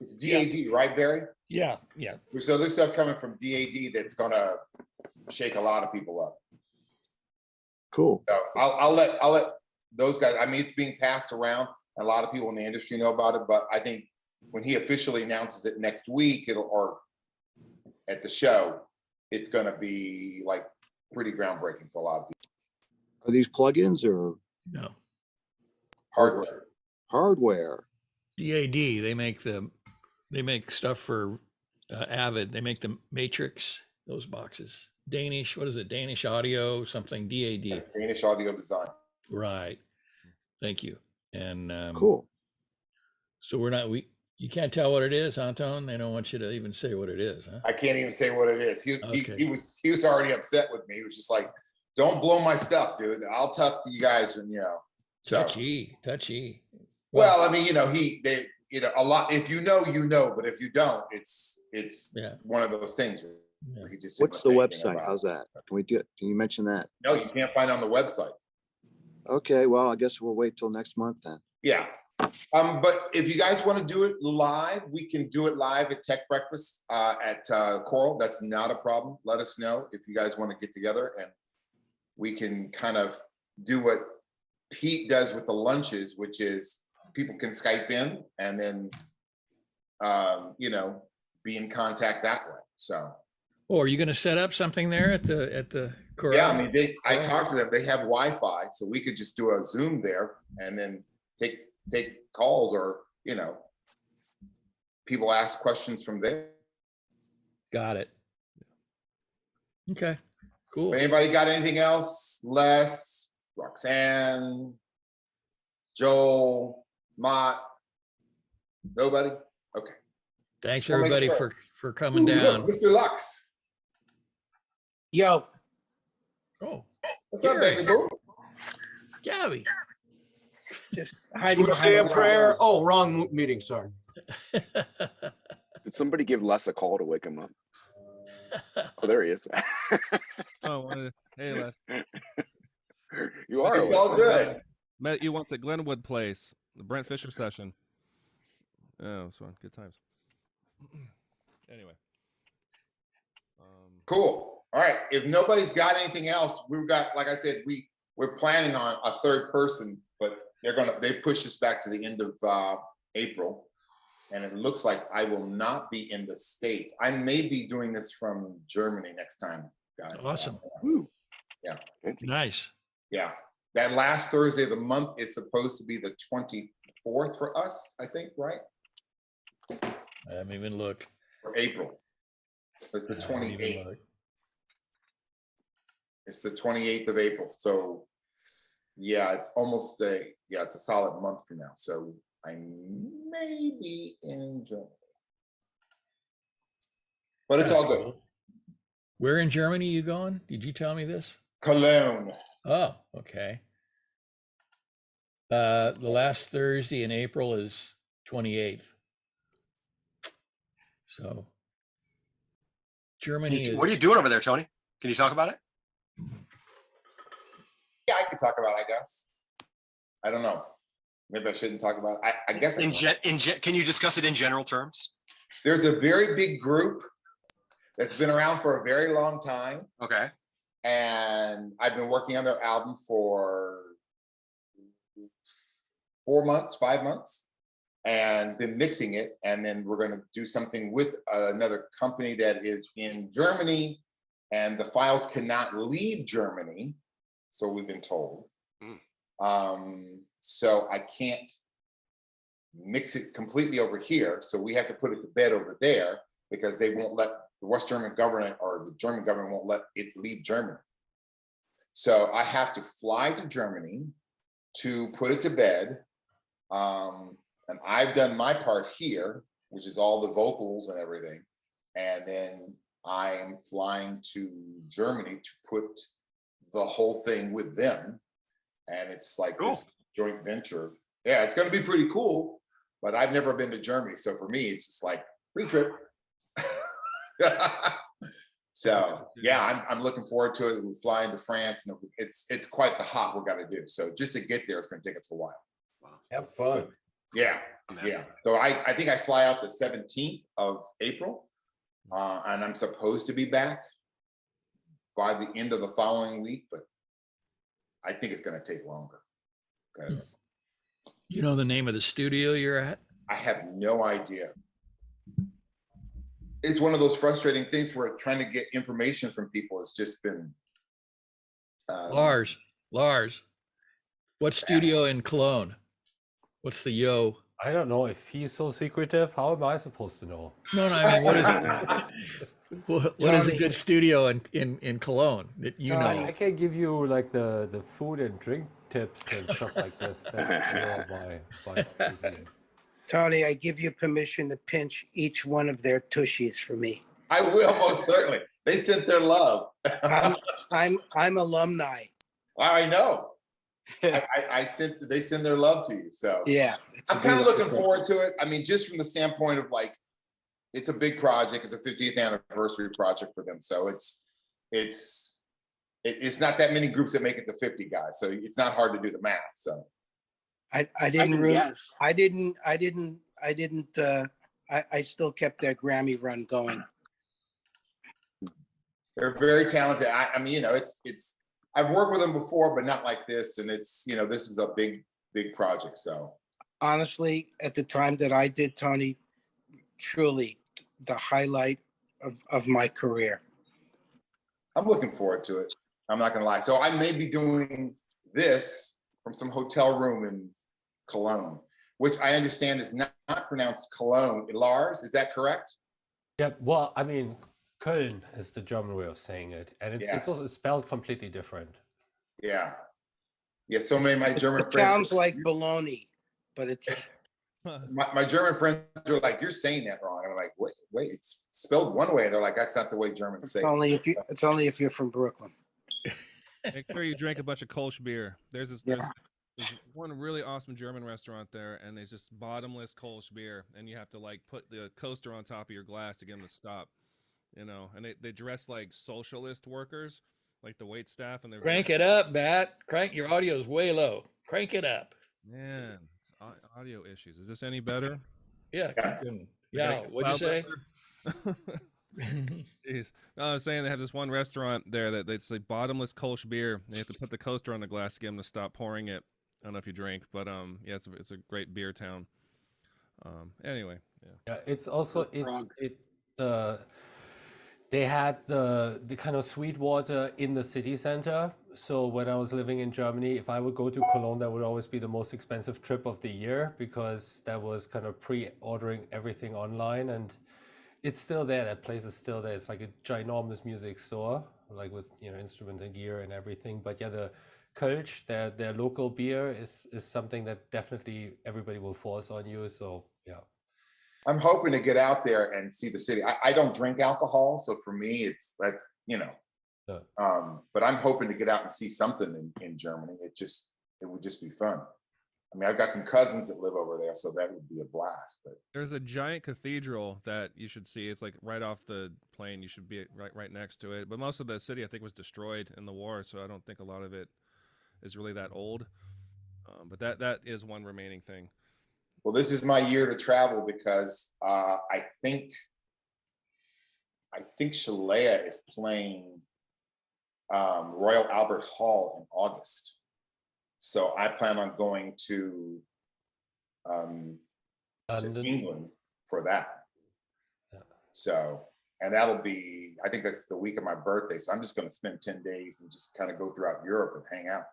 [SPEAKER 2] It's DAD, right, Barry?
[SPEAKER 1] Yeah, yeah.
[SPEAKER 2] There's other stuff coming from DAD that's gonna shake a lot of people up.
[SPEAKER 10] Cool.
[SPEAKER 2] So I'll let those guys. I mean, it's being passed around. A lot of people in the industry know about it, but I think when he officially announces it next week, or at the show, it's gonna be like pretty groundbreaking for a lot of people.
[SPEAKER 10] Are these plugins or
[SPEAKER 1] No.
[SPEAKER 2] Hardware.
[SPEAKER 10] hardware?
[SPEAKER 1] DAD, they make stuff for Avid. They make the Matrix, those boxes. Danish, what is it? Danish audio, something, DAD.
[SPEAKER 2] Danish audio design.
[SPEAKER 1] Right. Thank you. And
[SPEAKER 10] Cool.
[SPEAKER 1] so you can't tell what it is, Anton? They don't want you to even say what it is, huh?
[SPEAKER 2] I can't even say what it is.
[SPEAKER 1] Okay.
[SPEAKER 2] He was already upset with me. He was just like, "Don't blow my stuff, dude. I'll talk to you guys when you know." So,
[SPEAKER 1] Touchy.
[SPEAKER 2] well, I mean, a lot. If you know, you know. But if you don't, it's
[SPEAKER 1] Yeah.
[SPEAKER 2] one of those things.
[SPEAKER 1] Yeah.
[SPEAKER 2] He just
[SPEAKER 10] What's the
[SPEAKER 2] didn't wanna say anything
[SPEAKER 10] website?
[SPEAKER 2] about
[SPEAKER 10] How's
[SPEAKER 2] it.
[SPEAKER 10] that? Can you mention that?
[SPEAKER 2] No, you can't find it on the website.
[SPEAKER 10] Okay, well, I guess we'll wait till next month then.
[SPEAKER 2] Yeah. But if you guys want to do it live, we can do it live at Tech Breakfast at Coral. That's not a problem. Let us know if you guys want to get together, and we can kind of do what Pete does with the lunches, which is people can Skype in and then, be in contact that way. So.
[SPEAKER 1] Oh, are you going to set up something there at the Corral?
[SPEAKER 2] Yeah, I mean, I talked to them. They have Wi-Fi, so we could just do a Zoom there and then take calls, or people ask questions from there.
[SPEAKER 1] Got it. Okay, cool.
[SPEAKER 2] Anybody got anything else? Les, Roxanne, Joel, Mott? Nobody? Okay.
[SPEAKER 1] Thanks
[SPEAKER 2] I'll make
[SPEAKER 1] everybody
[SPEAKER 2] sure.
[SPEAKER 1] for coming
[SPEAKER 2] Ooh,
[SPEAKER 1] down.
[SPEAKER 2] look, Mr. Lux.
[SPEAKER 9] Yo,
[SPEAKER 1] Oh,
[SPEAKER 2] What's up,
[SPEAKER 1] Gary.
[SPEAKER 2] baby boo?
[SPEAKER 1] Gabby.
[SPEAKER 9] just
[SPEAKER 12] Should
[SPEAKER 9] hiding
[SPEAKER 12] we
[SPEAKER 9] behind
[SPEAKER 12] say
[SPEAKER 9] a
[SPEAKER 12] a
[SPEAKER 9] wall.
[SPEAKER 12] prayer? Oh, wrong meeting, sorry.
[SPEAKER 13] Did somebody give Les a call to wake him up? Oh, there he is.
[SPEAKER 11] Oh, hey, Les.
[SPEAKER 13] You are.
[SPEAKER 2] It's all good.
[SPEAKER 11] Met you once at Glenwood Place, the Brent Fisher session. Oh, it was fun. Good times. Anyway.
[SPEAKER 2] Cool. All right. If nobody's got anything else, we've got, like I said, we're planning on a third person, but they push us back to the end of April. And it looks like I will not be in the States. I may be doing this from Germany next time, guys.
[SPEAKER 1] Awesome.
[SPEAKER 2] Yeah.
[SPEAKER 1] Nice.
[SPEAKER 2] Yeah. That last Thursday of the month is supposed to be the 24th for us, I think, right?
[SPEAKER 1] I haven't even looked.
[SPEAKER 2] For April. It's the
[SPEAKER 1] I haven't even
[SPEAKER 2] 28th.
[SPEAKER 1] looked.
[SPEAKER 2] It's the 28th of April. So yeah, it's almost it's a solid month from now. So I may be in Germany. But it's all good.
[SPEAKER 1] Where in Germany are you going? Did you tell me this?
[SPEAKER 2] Cologne.
[SPEAKER 1] Oh, okay. The last Thursday in April is 28th. So Germany is.
[SPEAKER 4] What are you doing over there, Tony? Can you talk about it?
[SPEAKER 2] Yeah, I can talk about it, I guess. I don't know. Maybe I shouldn't talk about it. I guess I can.
[SPEAKER 4] Can you discuss it in general terms?
[SPEAKER 2] There's a very big group that's been around for a very long time.
[SPEAKER 4] Okay.
[SPEAKER 2] And I've been working on their album for 4 months, 5 months, and been mixing it. And then we're going to do something with another company that is in Germany, and the files cannot leave Germany. So we've been told. So I can't mix it completely over here. So we have to put it to bed over there because they won't let the West German government, or the German government won't let it leave Germany. So I have to fly to Germany to put it to bed. And I've done my part here, which is all the vocals and everything. And then I'm flying to Germany to put the whole thing with them. And it's like this joint venture. Yeah, it's going to be pretty cool, but I've never been to Germany. So for me, it's just like free trip. So yeah, I'm looking forward to it. We're flying to France, and it's quite the hop we're gonna do. So just to get there, it's gonna take us a while.
[SPEAKER 12] Have fun.
[SPEAKER 2] Yeah, yeah. So I think I fly out the 17th of April, and I'm supposed to be back by the end of the following week, but I think it's gonna take longer because
[SPEAKER 1] You know the name of the studio you're at?
[SPEAKER 2] I have no idea. It's one of those frustrating things where trying to get information from people has just been.
[SPEAKER 1] Lars, what studio in Cologne? What's the yo?
[SPEAKER 14] I don't know if he's so secretive. How am I supposed to know?
[SPEAKER 1] No, I mean, what is what is a good studio in Cologne that you know?
[SPEAKER 14] I can give you like the food and drink tips and stuff like this. That's more my speaking.
[SPEAKER 15] Tony, I give you permission to pinch each one of their tushies for me.
[SPEAKER 2] I will, most certainly. They sent their love.
[SPEAKER 15] I'm alumni.
[SPEAKER 2] I know. They send their love to you. So
[SPEAKER 15] yeah,
[SPEAKER 2] I'm kind of looking forward to it. I mean, just from the standpoint of like, it's a big project. It's a 50th anniversary project for them. So it's not that many groups that make it to 50 guys. So it's not hard to do the math. So
[SPEAKER 15] I still kept that Grammy run going.
[SPEAKER 2] They're very talented. I mean, you know, it's I've worked with them before, but not like this. And it's, you know, this is a big project. So
[SPEAKER 15] honestly, at the time that I did, Tony, truly the highlight of my career.
[SPEAKER 2] I'm looking forward to it. I'm not gonna lie. So I may be doing this from some hotel room in Cologne, which I understand is not pronounced Cologne. Lars, is that correct?
[SPEAKER 14] Yeah, well, I mean, Köln is the German way of saying it, and it's also spelled completely different.
[SPEAKER 2] Yeah. Yeah, so many of my German friends.
[SPEAKER 15] Sounds like baloney, but it's...
[SPEAKER 2] My German friends are like, you're saying that wrong. And I'm like, wait, it's spelled one way. And they're like, that's not the way Germans say it.
[SPEAKER 15] It's only if you're from Brooklyn.
[SPEAKER 11] Make sure you drink a bunch of Kolsch beer. There's one really awesome German restaurant there, and there's just bottomless Kolsch beer, and you have to like put the coaster on top of your glass to get them to stop, you know. And they dress like socialist workers, like the wait staff, and they're
[SPEAKER 1] crank it up, Matt. Your audio is way low. Crank it up.
[SPEAKER 11] Man, it's audio issues. Is this any better?
[SPEAKER 1] Yeah. Yeah. What'd you say?
[SPEAKER 11] Jeez. No, I was saying they have this one restaurant there that it's like bottomless Kolsch beer. They have to put the coaster on the glass to get them to stop pouring it. I don't know if you drink, but yeah, it's a great beer town. Anyway,
[SPEAKER 14] yeah, it's also they had the kind of sweet water in the city center. So when I was living in Germany, if I would go to Cologne, that would always be the most expensive trip of the year because that was kind of pre-ordering everything online, and it's still there. That place is still there. It's like a ginormous music store, like with, you know, instruments and gear and everything. But yeah, the Kölsch, their local beer is something that definitely everybody will force on you. So yeah.
[SPEAKER 2] I'm hoping to get out there and see the city. I don't drink alcohol, so for me, that's you know. But I'm hoping to get out and see something in Germany. It would just be fun. I mean, I've got some cousins that live over there, so that would be a blast. But
[SPEAKER 11] There's a giant cathedral that you should see. It's like right off the plane. You should be right next to it. But most of the city, I think, was destroyed in the war, so I don't think a lot of it is really that old. But that is one remaining thing.
[SPEAKER 2] well, this is my year to travel because I think Shalea is playing Royal Albert Hall in August. So I plan on going to England for that.
[SPEAKER 14] Yeah.
[SPEAKER 2] So, and that'll be, I think that's the week of my birthday. So I'm just going to spend 10 days and just kind of go throughout Europe and hang out.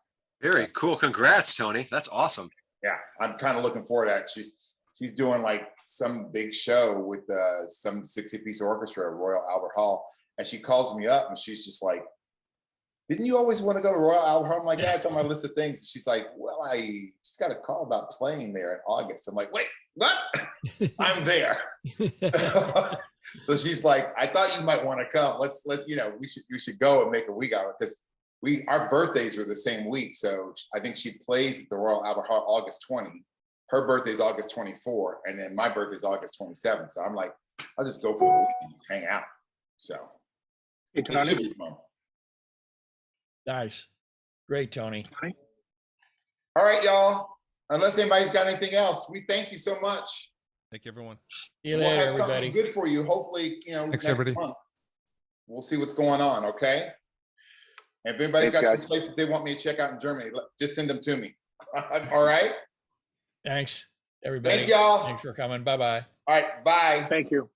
[SPEAKER 4] Very cool. Congrats, Tony. That's awesome.
[SPEAKER 2] Yeah, I'm kind of looking forward to that. She's doing like some big show with some 60-piece orchestra at Royal Albert Hall. And she calls me up and she's just like, didn't you always want to go to Royal Albert Hall? I'm like, yeah, it's on my list of things. And she's like, well, I just got a call about playing there in August. I'm like, wait, what? I'm there. So she's like, I thought you might want to come. We should go and make a week out of it because our birthdays were the same week. So I think she plays at the Royal Albert Hall August 20. Her birthday's August 24, and then my birthday's August 27. So I'm like, I'll just go for a week and hang out. So
[SPEAKER 6] Hey,
[SPEAKER 2] it should
[SPEAKER 6] Tony.
[SPEAKER 2] be fun.
[SPEAKER 1] Nice. Great, Tony.
[SPEAKER 2] All right, y'all. Unless anybody's got anything else, we thank you so much.
[SPEAKER 11] Thank you, everyone.
[SPEAKER 1] See you
[SPEAKER 2] We'll
[SPEAKER 1] later,
[SPEAKER 2] have something
[SPEAKER 1] everybody.
[SPEAKER 2] good for you. Hopefully,
[SPEAKER 8] Thanks,
[SPEAKER 2] next
[SPEAKER 8] everybody.
[SPEAKER 2] month. We'll see what's going on. Okay. And if anybody's
[SPEAKER 13] Thanks,
[SPEAKER 2] got
[SPEAKER 13] guys.
[SPEAKER 2] some places they want me to check out in Germany, just send them to me. All right.
[SPEAKER 1] Thanks, everybody.
[SPEAKER 2] Thank y'all.
[SPEAKER 1] Thanks for coming. Bye-bye.
[SPEAKER 2] All right. Bye.
[SPEAKER 6] Thank you.